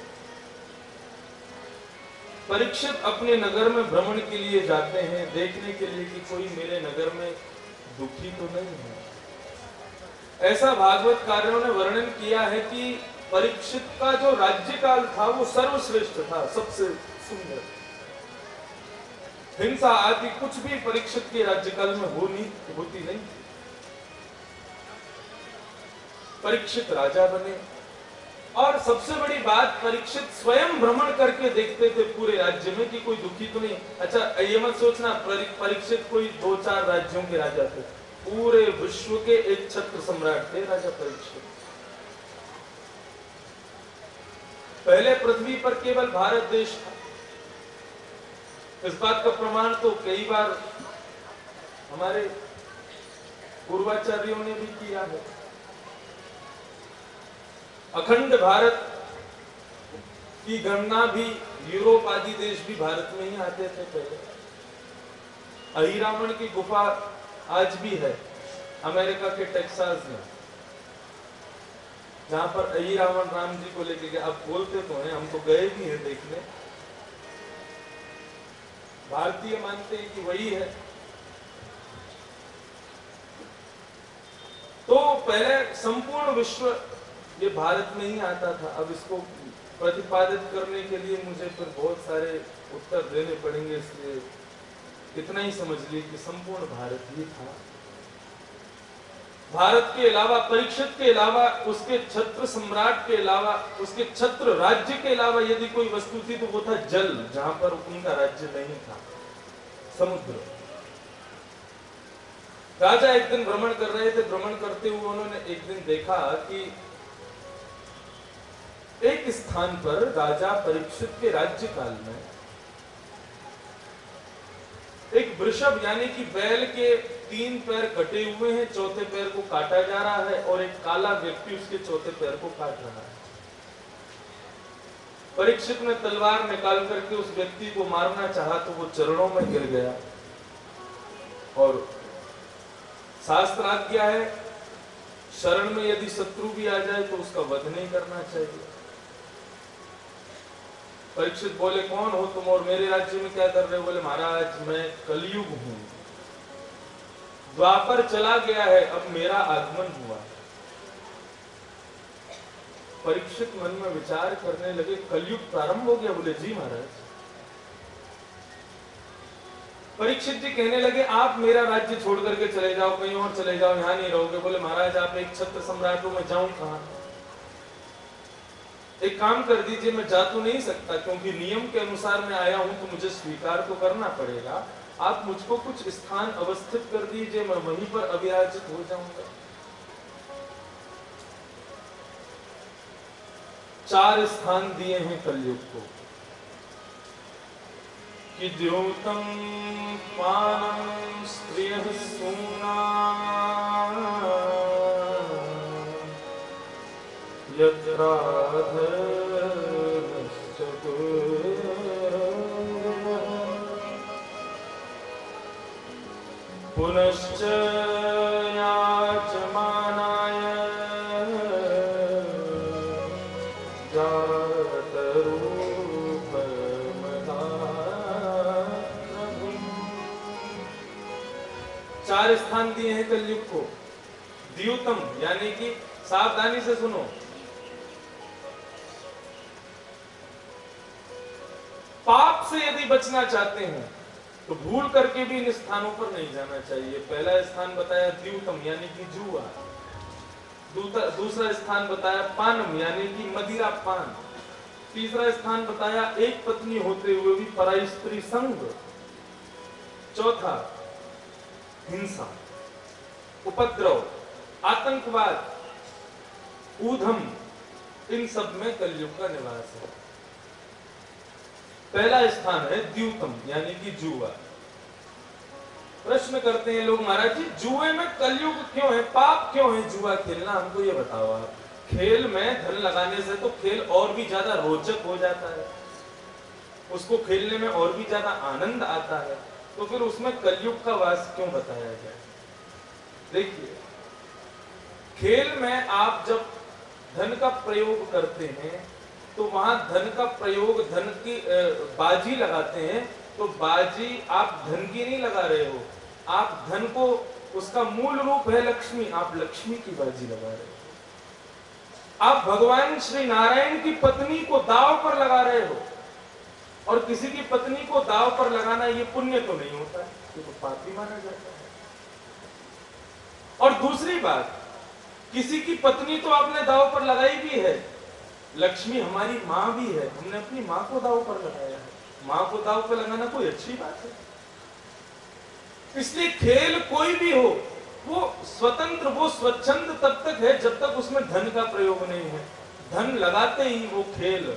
परीक्षित अपने नगर में भ्रमण के लिए जाते हैं, देखने के लिए कि कोई मेरे नगर में दुखी तो नहीं है। ऐसा भागवत कार्यों ने वर्णन किया है कि परीक्षित का जो राज्यकाल था वो सर्वश्रेष्ठ था, सबसे सुंदर। हिंसा आदि कुछ भी परीक्षित के राज्यकाल में होती नहीं। परीक्षित राजा बने और सबसे बड़ी बात, परीक्षित स्वयं भ्रमण करके देखते थे पूरे राज्य में कि कोई दुखी तो नहीं। अच्छा, ये मत सोचना परीक्षित कोई 2-4 राज्यों के राजा थे। पूरे विश्व के एक छत्र सम्राट थे राजा परीक्षित। पहले पृथ्वी पर केवल भारत देश था। इस बात का प्रमाण तो कई बार हमारे पूर्वाचार्यों ने भी किया है। अखंड भारत की गणना भी यूरोप आदि देश भी भारत में ही आते थे पहले। अहिरावण की गुफा आज भी है अमेरिका के टेक्सास में, जहां पर अहिरावण राम जी को लेके गए। अब बोलते तो हैं, हम तो गए भी हैं देखने। भारतीय मानते हैं कि वही है। तो पहले संपूर्ण विश्व ये भारत में ही आता था। अब इसको प्रतिपादित करने के लिए मुझे फिर बहुत सारे उत्तर देने पड़ेंगे, इसलिए इतना ही समझ लीजिए कि संपूर्ण भारत ही था। भारत के अलावा, परीक्षित के अलावा, उसके छत्र सम्राट के अलावा, उसके छत्र राज्य के अलावा यदि कोई वस्तु थी तो वो था जल, जहां पर उनका राज्य नहीं था, समुद्र। राजा एक दिन भ्रमण कर रहे थे। भ्रमण करते हुए उन्होंने एक दिन देखा कि एक स्थान पर राजा परीक्षित के राज्यकाल में एक वृषभ यानी कि बैल के 3 पैर कटे हुए हैं, चौथे पैर को काटा जा रहा है और एक काला व्यक्ति उसके चौथे पैर को काट रहा है। परीक्षित ने तलवार निकाल करके उस व्यक्ति को मारना चाहा तो वो चरणों में गिर गया। और शास्त्र आज्ञा है, शरण में यदि शत्रु भी आ जाए तो उसका वध नहीं करना चाहिए। परीक्षित बोले, कौन हो तुम और मेरे राज्य में क्या कर रहे हो? बोले, महाराज मैं कलयुग हूं, द्वापर चला गया है, अब मेरा आगमन हुआ। परीक्षित मन में विचार करने लगे, कलयुग प्रारंभ हो गया? बोले, जी महाराज। परीक्षित जी कहने लगे, आप मेरा राज्य छोड़ करके चले जाओ, कहीं और चले जाओ, यहां नहीं रहोगे। बोले, महाराज आप एक छत्र सम्राट हो, मैं जाऊं कहां? एक काम कर दीजिए, मैं जा तो नहीं सकता क्योंकि नियम के अनुसार मैं आया हूं तो मुझे स्वीकार तो करना पड़ेगा। आप मुझको कुछ स्थान अवस्थित कर दीजिए, मैं वहीं पर अभियाचित हो जाऊंगा। 4 स्थान दिए हैं कलयुग को कि द्योतम पानम स्त्रियः सूना पुनश्च याचमानाय चार स्थान दिए हैं कलयुग को। द्युतम यानी कि सावधानी से सुनो, पाप से यदि बचना चाहते हैं तो भूल करके भी इन स्थानों पर नहीं जाना चाहिए। पहला स्थान बताया द्यूतम यानी कि जुआ, दूसरा स्थान बताया पानम यानी कि मदिरा पान, तीसरा स्थान बताया एक पत्नी होते हुए भी पराई स्त्री संग, चौथा हिंसा, उपद्रव, आतंकवाद, ऊधम, इन सब में कलयुग का निवास है। पहला स्थान है द्यूतम यानी कि जुआ। प्रश्न करते हैं लोग, महाराज जी जुए में कलयुग क्यों है, पाप क्यों है जुआ खेलना, हमको ये बताओ आप। खेल में धन लगाने से तो खेल और भी ज्यादा रोचक हो जाता है, उसको खेलने में और भी ज्यादा आनंद आता है, तो फिर उसमें कलयुग का वास क्यों बताया गया। देखिए, खेल में आप जब धन का प्रयोग करते हैं तो वहां धन का प्रयोग, धन की बाजी लगाते हैं, तो बाजी आप धन की नहीं लगा रहे हो, आप धन को, उसका मूल रूप है लक्ष्मी, आप लक्ष्मी की बाजी लगा रहे हो। आप भगवान श्री नारायण की पत्नी को दांव पर लगा रहे हो, और किसी की पत्नी को दांव पर लगाना ये पुण्य तो नहीं होता है, ये तो पाप ही माना जाता है। और दूसरी बात, किसी की पत्नी तो आपने दांव पर लगाई भी है, लक्ष्मी हमारी माँ भी है, हमने अपनी माँ को दांव पर लगाया है, माँ को दांव पर लगाना कोई अच्छी बात है। इसलिए खेल कोई भी हो वो स्वतंत्र, वो स्वच्छंद तब तक है जब तक उसमें धन का प्रयोग नहीं है। धन लगाते ही वो खेल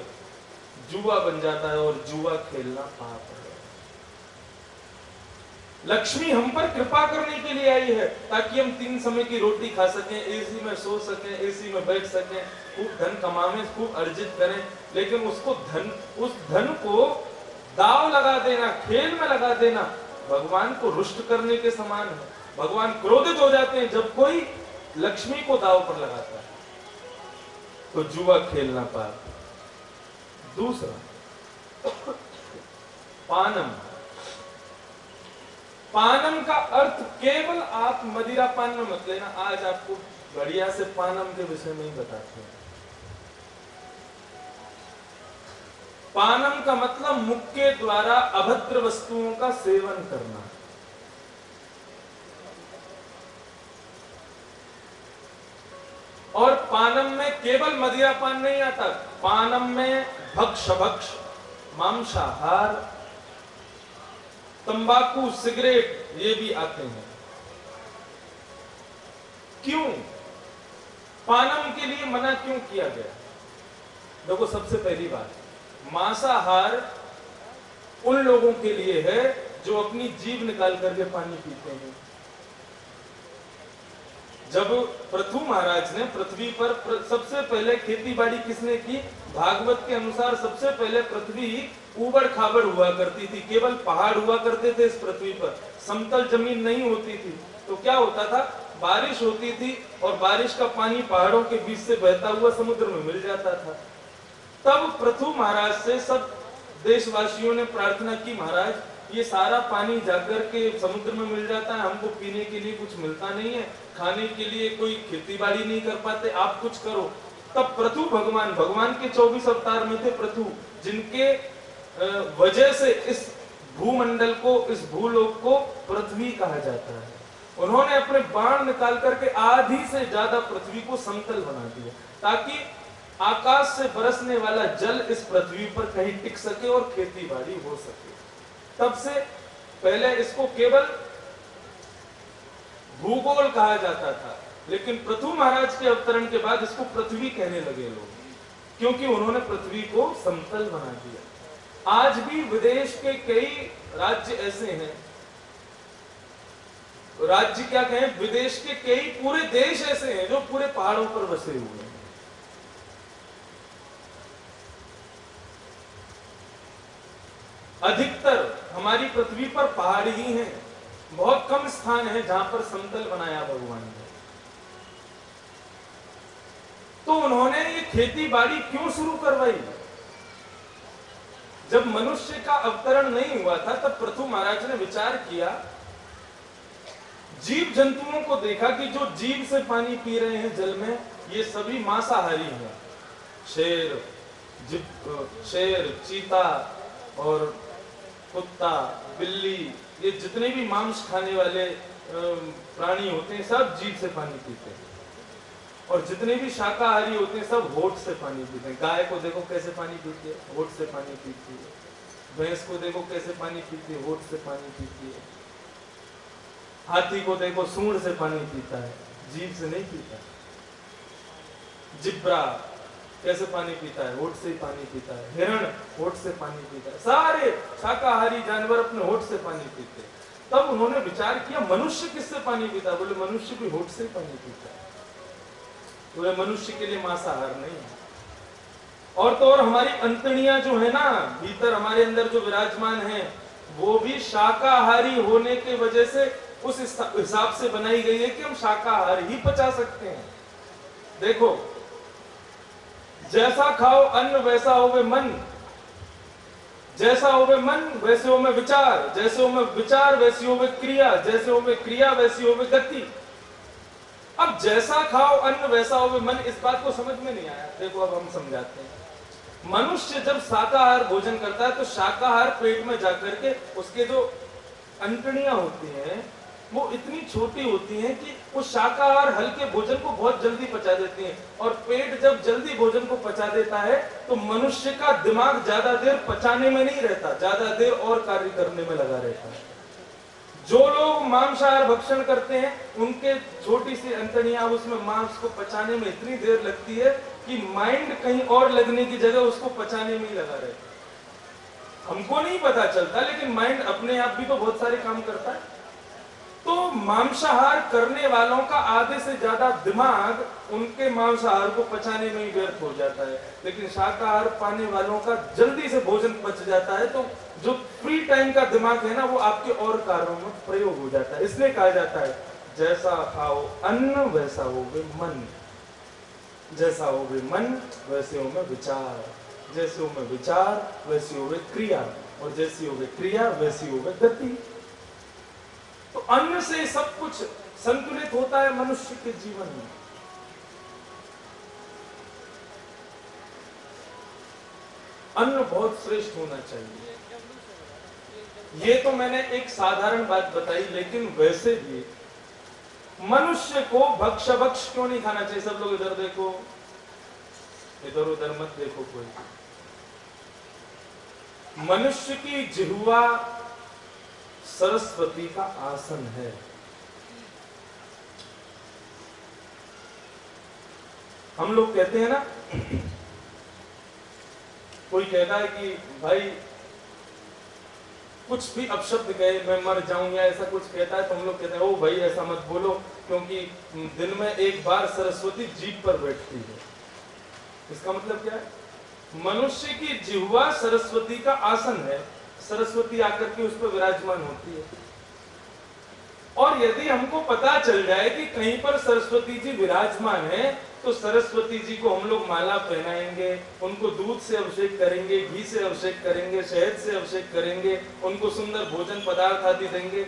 जुआ बन जाता है, और जुआ खेलना पाप है। लक्ष्मी हम पर कृपा करने के लिए आई है ताकि हम 3 समय की रोटी खा सकें, एसी में सो सकें, एसी में बैठ सकें, खूब धन कमाएं, खूब अर्जित करें, लेकिन उसको उस धन को दाव लगा देना, खेल में लगा देना भगवान को रुष्ट करने के समान है। भगवान क्रोधित हो जाते हैं जब कोई लक्ष्मी को दाव पर लगाता है, तो जुआ खेलना पाप। दूसरा पानम। पानम का अर्थ केवल आप मदिरा पान में मत लेना, आज आपको बढ़िया से पानम के विषय में ही बताते हैं। पानम का मतलब मुख के द्वारा अभद्र वस्तुओं का सेवन करना। और पानम में केवल मदिरा पान नहीं आता, पानम में भक्ष भक्ष, मांसाहार, तंबाकू, सिगरेट ये भी आते हैं। क्यों पानम के लिए मना क्यों किया गया? देखो, सबसे पहली बात, मांसाहार उन लोगों के लिए है जो अपनी जीभ निकाल करके पानी पीते हैं। जब पृथु महाराज ने पृथ्वी पर सबसे पहले खेती बाड़ी किसने की? भागवत के अनुसार सबसे पहले पृथ्वी ऊबड़ खाबड़ हुआ करती थी, केवल पहाड़ हुआ करते थे इस पृथ्वी पर, समतल जमीन नहीं होती थी। तो क्या होता था, बारिश होती थी और बारिश का पानी पहाड़ों के बीच से बहता हुआ समुद्र में मिल जाता था। तब पृथु महाराज से सब देशवासियों ने प्रार्थना की, महाराज ये सारा पानी जाकर के समुद्र में मिल जाता है, हमको पीने के लिए कुछ मिलता नहीं है, खाने के लिए कोई खेती बाड़ी नहीं कर पाते, आप कुछ करो। तब पृथु भगवान के 24 अवतार में थे पृथु, जिनके वजह से इस भूमंडल को, इस भूलोक को पृथ्वी कहा जाता है। उन्होंने अपने बाण निकाल करके आधी से ज्यादा पृथ्वी को समतल बना दिया, ताकि आकाश से बरसने वाला जल इस पृथ्वी पर कहीं टिक सके और खेती बाड़ी हो सके। तब से पहले इसको केवल भूगोल कहा जाता था, लेकिन पृथु महाराज के अवतरण के बाद इसको पृथ्वी कहने लगे लोग, क्योंकि उन्होंने पृथ्वी को समतल बना दिया। आज भी विदेश के कई राज्य ऐसे हैं, राज्य क्या कहें, विदेश के कई पूरे देश ऐसे हैं जो पूरे पहाड़ों पर बसे हुए हैं। अधिकतर हमारी पृथ्वी पर पहाड़ ही हैं, बहुत कम स्थान है जहां पर समतल बनाया भगवान ने। तो उन्होंने ये खेती बाड़ी क्यों शुरू करवाई? जब मनुष्य का अवतरण नहीं हुआ था तब पृथु महाराज ने विचार किया, जीव जंतुओं को देखा कि जो जीव से पानी पी रहे हैं जल में, ये सभी मांसाहारी हैं। शेर, चीता, और कुत्ता, बिल्ली, ये जितने भी मांस खाने वाले प्राणी होते हैं सब जीभ से पानी पीते हैं, और जितने भी शाकाहारी होते हैं सब होठ से पानी पीते हैं। गाय को देखो कैसे पानी पीती है, होठ से पानी पीती है। भैंस को देखो कैसे पानी पीती है, होठ से पानी पीती है। हाथी को देखो सूंड से पानी पीता है, जीभ से नहीं पीता। जिब्रा कैसे पानी पीता है, होठ से ही पानी पीता है। हिरण होठ से पानी पीता है। सारे शाकाहारी जानवर अपने होठ से पानी पीते हैं। तब उन्होंने विचार किया मनुष्य किससे पानी पीता है? बोले मनुष्य भी होठ से ही पानी पीता है, तो वह मनुष्य के लिए मांसाहार नहीं है। और तो और हमारी अंतड़ियां जो है ना, भीतर हमारे अंदर जो विराजमान है, वो भी शाकाहारी होने के वजह से उस हिसाब से बनाई गई है कि हम शाकाहार ही पचा सकते हैं। देखो, जैसा खाओ अन्न वैसा होवे मन, जैसा होवे मन वैसे होवे विचार, जैसे होवे विचार वैसी होवे क्रिया, जैसे होवे क्रिया वैसी होवे गति। अब जैसा खाओ अन्न वैसा होवे मन, इस बात को समझ में नहीं आया। देखो अब हम समझाते हैं। मनुष्य जब शाकाहार भोजन करता है तो शाकाहार पेट में जाकर के उसके जो अंतड़ियां होती हैं वो इतनी छोटी होती हैं कि वो शाकाहार हल्के भोजन को बहुत जल्दी पचा देती हैं। और पेट जब जल्दी भोजन को पचा देता है तो मनुष्य का दिमाग ज्यादा देर पचाने में नहीं रहता, ज्यादा देर और कार्य करने में लगा रहता है। जो लोग मांसाहार भक्षण करते हैं उनके छोटी सी अंतड़ियां उसमें मांस को पचाने में इतनी देर लगती है कि माइंड कहीं और लगने की जगह उसको पचाने में ही लगा रहता है। हमको नहीं पता चलता, लेकिन माइंड अपने आप भी तो बहुत सारे काम करता है। तो मांसाहार करने वालों का आधे से ज्यादा दिमाग उनके मांसाहार को पचाने में ही व्यर्थ हो जाता है, लेकिन शाकाहार पाने वालों का जल्दी से भोजन पच जाता है। तो जो फ्री टाइम का दिमाग है ना, वो आपके और कार्यों में प्रयोग हो जाता है। इसलिए कहा जाता है जैसा खाओ अन्न वैसा होवे मन, जैसा होवे मन वैसे होवे विचार, जैसे होवे विचार वैसी होवे क्रिया, और जैसी होवे क्रिया वैसी होवे गति। तो अन्न से सब कुछ संतुलित होता है मनुष्य के जीवन में। अन्न बहुत श्रेष्ठ होना चाहिए। ये तो मैंने एक साधारण बात बताई, लेकिन वैसे भी मनुष्य को भक्ष क्यों नहीं खाना चाहिए? सब लोग इधर देखो, इधर उधर मत देखो कोई। मनुष्य की जिह्वा सरस्वती का आसन है। हम लोग कहते हैं ना, कोई कहता है कि भाई कुछ भी अपशब्द कहे मैं मर जाऊं या ऐसा कुछ कहता है, तो हम लोग कहते हैं ओ भाई ऐसा मत बोलो, क्योंकि दिन में एक बार सरस्वती जीभ पर बैठती है। इसका मतलब क्या है? मनुष्य की जिह्वा सरस्वती का आसन है, सरस्वती आकर के उस पर विराजमान होती है। और यदि हमको पता चल जाए कि कहीं पर सरस्वती जी विराजमान है, तो सरस्वती जी को हम लोग माला पहनाएंगे, उनको दूध से अभिषेक करेंगे, घी से अभिषेक करेंगे, शहद से अभिषेक करेंगे, उनको सुंदर भोजन पदार्थ आदि देंगे,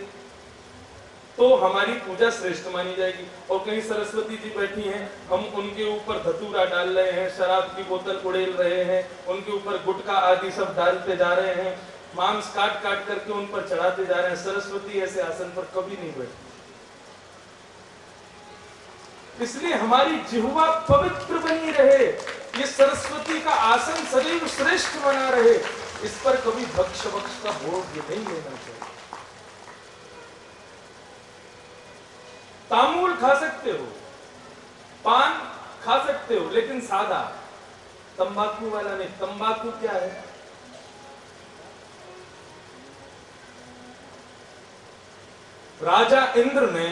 तो हमारी पूजा श्रेष्ठ मानी जाएगी। और कहीं सरस्वती जी बैठी हैं, हम उनके ऊपर धतूरा डाल रहे हैं, शराब की बोतल उड़ेल रहे हैं, उनके ऊपर गुटखा आदि सब डालते जा रहे हैं, मांस काट काट करके उन पर चढ़ाते जा रहे हैं, सरस्वती ऐसे आसन पर कभी नहीं बैठती। इसलिए हमारी जिह्वा पवित्र बनी रहे, ये सरस्वती का आसन सदैव श्रेष्ठ बना रहे, इस पर कभी भक्ष का भोग नहीं लेना चाहिए। तामूल खा सकते हो, पान खा सकते हो, लेकिन सादा, तंबाकू वाला नहीं। तंबाकू क्या है? राजा इंद्र ने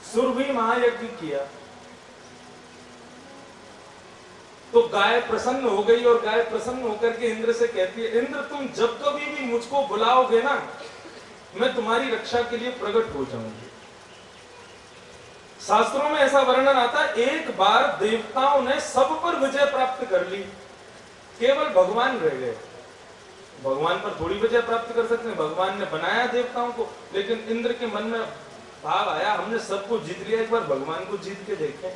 सुरभि महायज्ञ किया तो गाय प्रसन्न हो गई, और गाय प्रसन्न होकर के इंद्र से कहती है, इंद्र तुम जब कभी भी मुझको बुलाओगे ना, मैं तुम्हारी रक्षा के लिए प्रकट हो जाऊंगी। शास्त्रों में ऐसा वर्णन आता है, एक बार देवताओं ने सब पर विजय प्राप्त कर ली, केवल भगवान रह गए। भगवान पर थोड़ी विजय प्राप्त कर सकते हैं, भगवान ने बनाया देवताओं को, लेकिन इंद्र के मन में भाव आया हमने सबको जीत लिया, एक बार भगवान को जीत के देखें।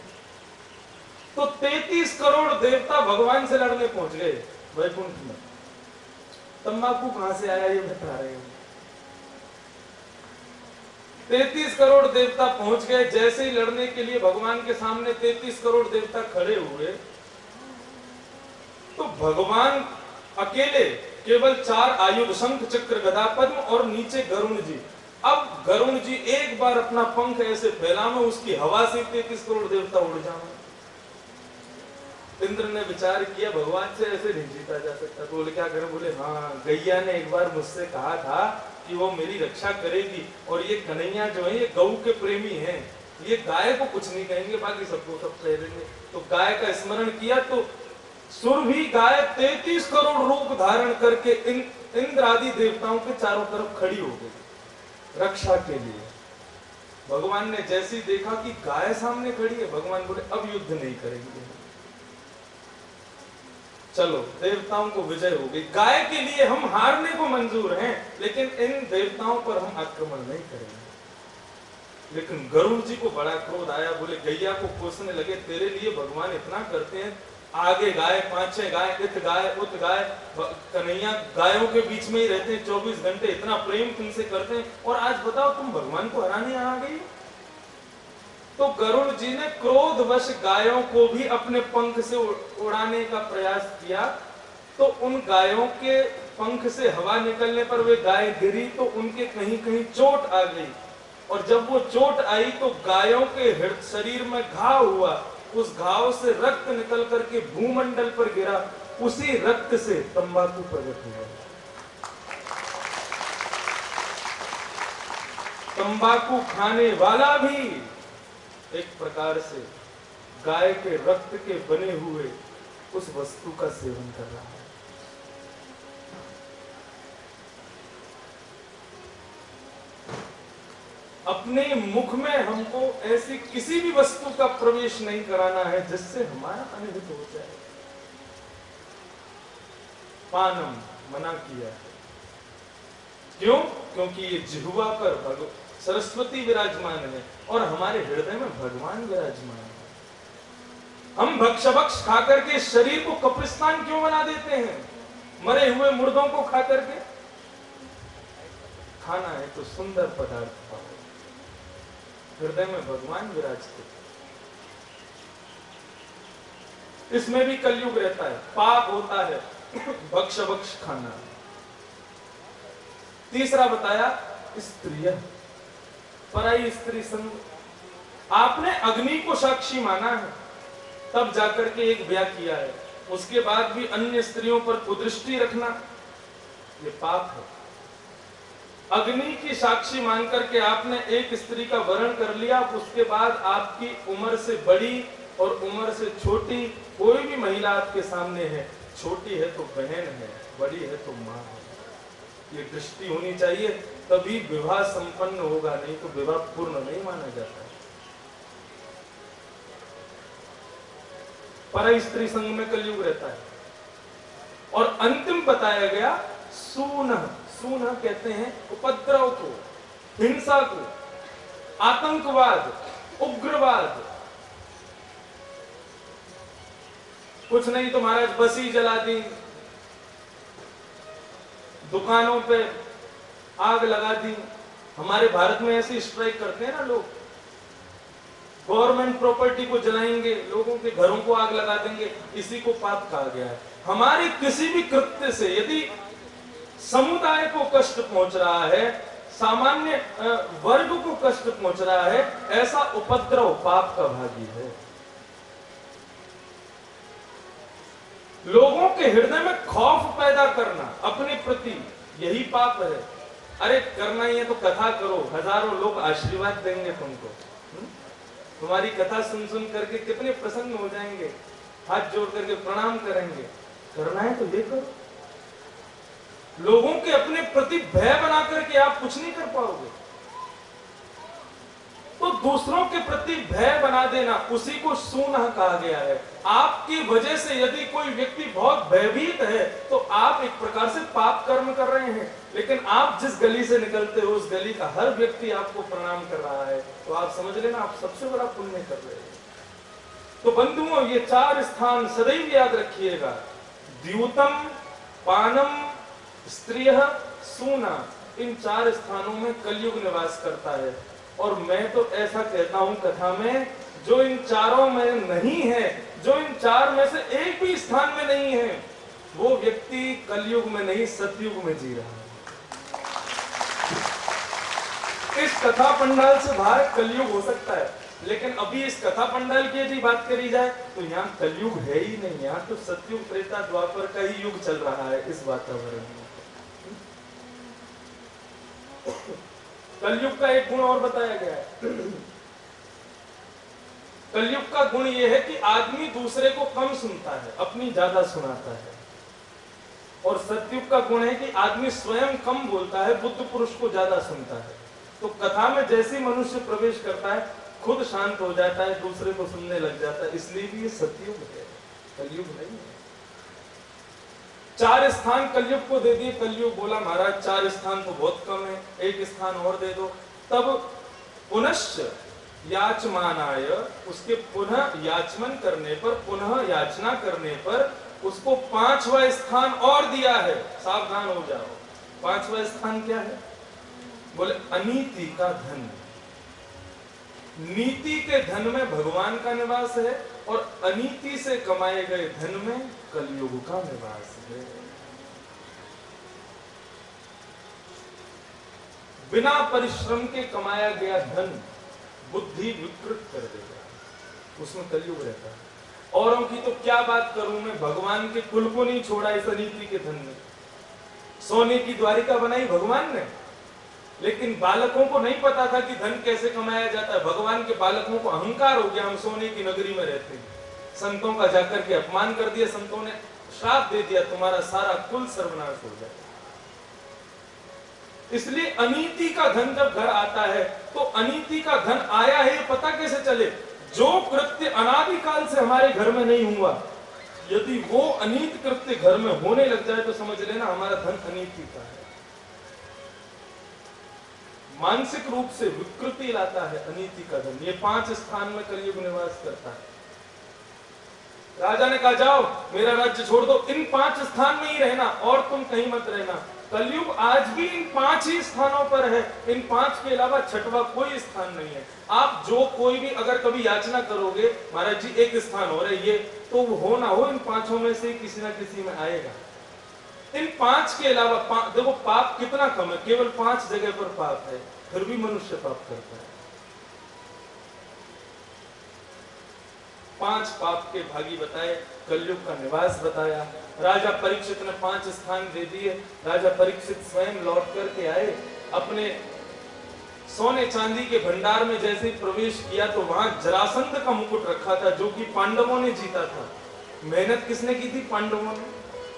तो 33 करोड़ देवता भगवान से लड़ने पहुंच गए, वैकुंठ में। तंबाकू कहां से आया ये बता रहे हैं। 33 करोड़ देवता पहुंच गए। जैसे ही लड़ने के लिए भगवान के सामने 33 करोड़ देवता खड़े हुए, तो भगवान अकेले केवल 4 आयुध, शंख चक्र गदा पद्म और नीचे गरुण जी। अब गरुण जी एक बार अपना पंख ऐसे फैलावे, उसकी हवा से 33 करोड़ देवता उड़ जाए। इंद्र ने विचार किया भगवान से ऐसे नहीं जीता जा सकता। तो बोले क्या करें? बोले हाँ, गैया ने एक बार मुझसे कहा था कि वो मेरी रक्षा करेगी, और ये कन्हैया जो है ये गौ के प्रेमी हैं, ये गाय को कुछ नहीं कहेंगे, बाकी सबको सब कह देंगे। तो गाय का स्मरण किया तो सुरभि गाय 33 करोड़ रूप धारण करके इंद्र आदि देवताओं के चारों तरफ खड़ी हो गई रक्षा के लिए। भगवान ने जैसे ही देखा कि गाय सामने खड़ी है, भगवान बोले अब युद्ध नहीं करेंगे, चलो देवताओं को विजय हो गई। गाय के लिए हम हारने को मंजूर हैं, लेकिन इन देवताओं पर हम आक्रमण नहीं करेंगे। लेकिन गरुड़ जी को बड़ा क्रोध आया, बोले गैया को कोसने लगे, तेरे लिए भगवान इतना करते हैं, आगे गाय 5-6 गाय, इत गाय उत गाय, कन्हैया गायों के बीच में ही रहते हैं 24 घंटे, इतना प्रेम तुमसे करते हैं, और आज बताओ तुम भगवान को हराने आ गई। तो गरुड़ जी ने क्रोधवश गायों को भी अपने पंख से उड़ाने का प्रयास किया। तो उन गायों के पंख से हवा निकलने पर वे गाय गिरी, तो उनके कहीं कहीं चोट आ गई, और जब वो चोट आई तो गायों के शरीर में घाव हुआ। उस घाव से रक्त निकल करके भूमंडल पर गिरा, उसी रक्त से तंबाकू प्रकट हुआ। तंबाकू खाने वाला भी एक प्रकार से गाय के रक्त के बने हुए उस वस्तु का सेवन कर रहा है। अपने मुख में हमको ऐसी किसी भी वस्तु का प्रवेश नहीं कराना है जिससे हमारा अनिहित हो जाए। पानम मना किया है। क्यों? क्योंकि ये जिह्वा पर सरस्वती विराजमान है और हमारे हृदय में भगवान विराजमान है। हम भक्ष खाकर के शरीर को कब्रिस्तान क्यों बना देते हैं? मरे हुए मुर्दों को खा करके। खाना है तो सुंदर पदार्थ खाओ, हृदय में भगवान विराजते। इसमें भी कलयुग रहता है, पाप होता है भक्ष खाना। तीसरा बताया स्त्रियां, पराई स्त्री संग। आपने अग्नि को साक्षी माना है, तब जाकर के एक ब्याह किया है, उसके बाद भी अन्य स्त्रियों पर कुदृष्टि रखना ये पाप है। अग्नि की साक्षी मान करके आपने एक स्त्री का वरण कर लिया, उसके बाद आपकी उम्र से बड़ी और उम्र से छोटी कोई भी महिला आपके सामने है, छोटी है तो बहन है, बड़ी है तो मां है, ये दृष्टि होनी चाहिए, तभी विवाह संपन्न होगा, नहीं तो विवाह पूर्ण नहीं माना जाता। पर स्त्री संग में कलयुग रहता है। और अंतिम बताया गया सूनह। सूनह कहते हैं उपद्रव को, हिंसा को, आतंकवाद, उग्रवाद। कुछ नहीं तो महाराज बसी जला दी, दुकानों पे आग लगा दी। हमारे भारत में ऐसे स्ट्राइक करते हैं ना लोग, गवर्नमेंट प्रॉपर्टी को जलाएंगे, लोगों के घरों को आग लगा देंगे, इसी को पाप कहा गया है। हमारे किसी भी कृत्य से यदि समुदाय को कष्ट पहुंच रहा है, सामान्य वर्ग को कष्ट पहुंच रहा है, ऐसा उपद्रव पाप का भागी है। लोगों के हृदय में खौफ पैदा करना अपने प्रति, यही पाप है। अरे करना ही है तो कथा करो, हजारों लोग आशीर्वाद देंगे तुमको, तुम्हारी कथा सुन सुन करके कितने प्रसन्न हो जाएंगे, हाथ जोड़ करके प्रणाम करेंगे। करना है तो ये करो। लोगों के अपने प्रति भय बना करके आप कुछ नहीं कर पाओगे, तो दूसरों के प्रति भय बना देना, उसी को सूनह कहा गया है। आपकी वजह से यदि कोई व्यक्ति बहुत भयभीत है तो आप एक प्रकार से पाप कर्म कर रहे हैं, लेकिन आप जिस गली से निकलते हो उस गली का हर व्यक्ति आपको प्रणाम कर रहा है, तो आप समझ लेना आप सबसे बड़ा पुण्य कर रहे हैं। तो बंधुओं, ये 4 स्थान सदैव याद रखिएगा। द्यूतम, पानम, स्त्रियः, सूना, इन 4 स्थानों में कलयुग निवास करता है। और मैं तो ऐसा कहता हूं कथा में, जो इन चारों में नहीं है, जो इन 4 में से एक भी स्थान में नहीं है, वो व्यक्ति कलयुग में नहीं सतयुग में जी रहा है। इस कथा पंडाल से बाहर कलयुग हो सकता है, लेकिन अभी इस कथा पंडाल की यदि बात करी जाए तो यहाँ कलयुग है ही नहीं। यहाँ तो सतयुग, त्रेता, द्वापर का ही युग चल रहा है इस वातावरण में। कलयुग का एक गुण और बताया गया है। कलयुग का गुण यह है कि आदमी दूसरे को कम सुनता है, अपनी ज्यादा सुनाता है। और सतयुग का गुण है कि आदमी स्वयं कम बोलता है, बुद्ध पुरुष को ज्यादा सुनता है। तो कथा में जैसे मनुष्य प्रवेश करता है, खुद शांत हो जाता है, दूसरे को सुनने लग जाता है। इसलिए भी ये सतयुग है, कलयुग नहीं है। 4 स्थान कलयुग को दे दिए। कलयुग बोला महाराज 4 स्थान तो बहुत कम है, 1 स्थान और दे दो। तब पुनश्च याचमानाय, उसके पुनः याचमन करने पर, पुनः याचना करने पर उसको 5वां स्थान और दिया है। सावधान हो जाओ, 5वां स्थान क्या है? बोले अनीति का धन। नीति के धन में भगवान का निवास है और अनीति से कमाए गए धन में कलयुग का निवास है। बिना परिश्रम के कमाया गया धन बुद्धि विकृत कर देगा, उसमें कलयुग रहता है। औरों की तो क्या बात करूं मैं, भगवान के कुल को नहीं छोड़ा इस अनीति के धन ने। सोने की द्वारिका बनाई भगवान ने, लेकिन बालकों को नहीं पता था कि धन कैसे कमाया जाता है। भगवान के बालकों को अहंकार हो गया, हम सोने की नगरी में रहते हैं। संतों का जाकर के अपमान कर दिया, संतों ने श्राप दे दिया, तुम्हारा सारा कुल सर्वनाश हो जाए। इसलिए अनीति का धन जब घर आता है तो अनीति का धन आया है ये पता कैसे चले? जो कृत्य अनादिकाल से हमारे घर में नहीं हुआ, यदि वो अनीत कृत्य घर में होने लग जाए तो समझ लेना हमारा धन अनीति का है। मानसिक रूप से विकृति लाता है अनीति का धन। ये 5 स्थान में कलयुग निवास करता है। राजा ने कहा जाओ मेरा राज्य छोड़ दो, इन 5 स्थान में ही रहना और तुम कहीं मत रहना। कलयुग आज भी इन 5 ही स्थानों पर है, इन 5 के अलावा 6वां कोई स्थान नहीं है। आप जो कोई भी अगर कभी याचना करोगे महाराज जी 1 स्थान हो रहा है, ये तो हो ना हो इन 5 में से किसी ना किसी में आएगा। इन 5 के अलावा देखो पाप कितना कम है, केवल 5 जगह पर पाप है, फिर भी मनुष्य पाप करता है। 5 पाप के भागी बताए, कलयुग का निवास बताया। राजा परीक्षित ने 5 स्थान दे दिए। राजा परीक्षित स्वयं लौट करके आए, अपने सोने चांदी के भंडार में जैसे ही प्रवेश किया तो वहां जरासंध का मुकुट रखा था, जो कि पांडवों ने जीता था। मेहनत किसने की थी? पांडवों ने,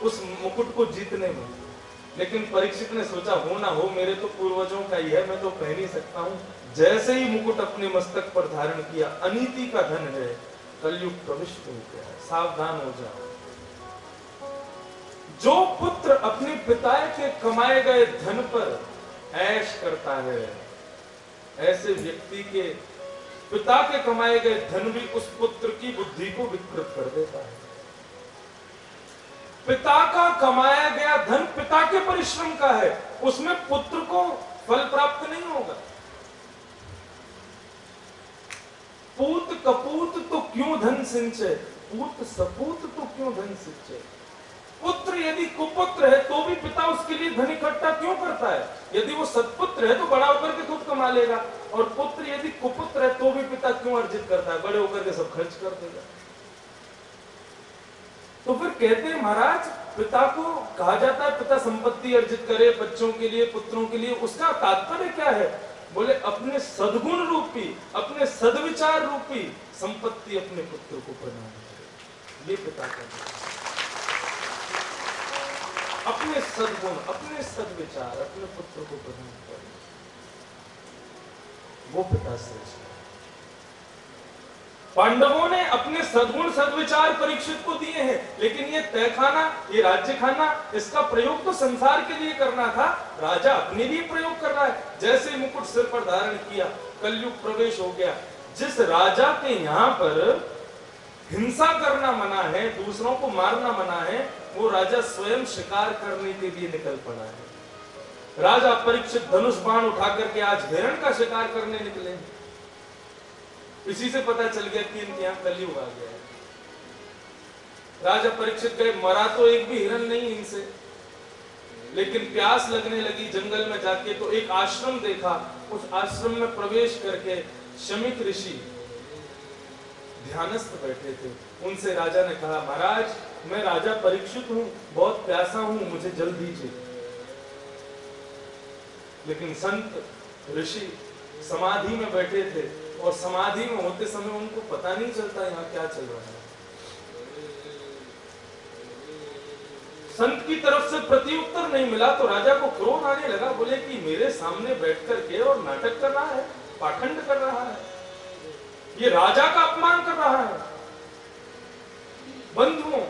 उस मुकुट को जीतने में। लेकिन परीक्षित ने सोचा हो ना हो, मेरे तो पूर्वजों का ही है, मैं तो पहन ही सकता हूं। जैसे ही मुकुट अपने मस्तक पर धारण किया, अनीति का धन है, कलयुग प्रविष्ट हो गया। सावधान हो जाओ। जो पुत्र अपने पिता के कमाए गए धन पर ऐश करता है, ऐसे व्यक्ति के पिता के कमाए गए धन भी उस पुत्र की बुद्धि को विकृत कर देता है। पिता का कमाया गया धन पिता के परिश्रम का है, उसमें पुत्र को फल प्राप्त नहीं होगा। पूत कपूत तो क्यों धन सिंचे, पूत सपूत तो क्यों धन सिंचे। पुत्र यदि कुपुत्र है तो भी पिता उसके लिए धन इकट्ठा क्यों करता है? यदि वो सत्पुत्र है तो बड़ा होकर के खुद कमा लेगा, और पुत्र यदि कुपुत्र है तो भी पिता क्यों अर्जित करता है? बड़े होकर के सब खर्च कर देगा। तो फिर कहते हैं महाराज, पिता को कहा जाता है पिता संपत्ति अर्जित करे बच्चों के लिए, पुत्रों के लिए। उसका तात्पर्य क्या है? बोले अपने सद्गुण रूपी, अपने सद्विचार रूपी संपत्ति अपने पुत्र को प्रदान करे। ये पिता का अपने सद्गुण, अपने सद्विचार अपने पुत्र को प्रदान करे, वो पिता श्रेष्ठ है। पांडवों ने अपने सद्गुण सद्विचार परीक्षित को दिए हैं, लेकिन ये तहखाना, ये राज्य खाना, इसका प्रयोग तो संसार के लिए करना था। राजा अपने लिए प्रयोग कर रहा है। जैसे मुकुट सिर पर धारण किया, कलयुग प्रवेश हो गया। जिस राजा के यहाँ पर हिंसा करना मना है, दूसरों को मारना मना है, वो राजा स्वयं शिकार करने के लिए निकल पड़ा है। राजा परीक्षित धनुष बाण उठा करके आज हिरण का शिकार करने निकले। इसी से पता चल गया कि इनके यहाँ कलयुग आ गया है। राजा परीक्षित गए, मरा तो एक भी हिरण नहीं इनसे, लेकिन प्यास लगने लगी जंगल में जाके तो एक आश्रम देखा। उस आश्रम में प्रवेश करके शमीक ऋषि ध्यानस्थ बैठे थे। उनसे राजा ने कहा, महाराज मैं राजा परीक्षित हूं, बहुत प्यासा हूं, मुझे जल दीजिए। लेकिन संत ऋषि समाधि में बैठे थे और समाधि में होते समय उनको पता नहीं चलता यहाँ क्या चल रहा है। संत की तरफ से प्रत्युत्तर नहीं मिला तो राजा को क्रोध आने लगा। बोले कि मेरे सामने बैठ करके और नाटक कर रहा है, पाखंड कर रहा है, ये राजा का अपमान कर रहा है। बंधुओं,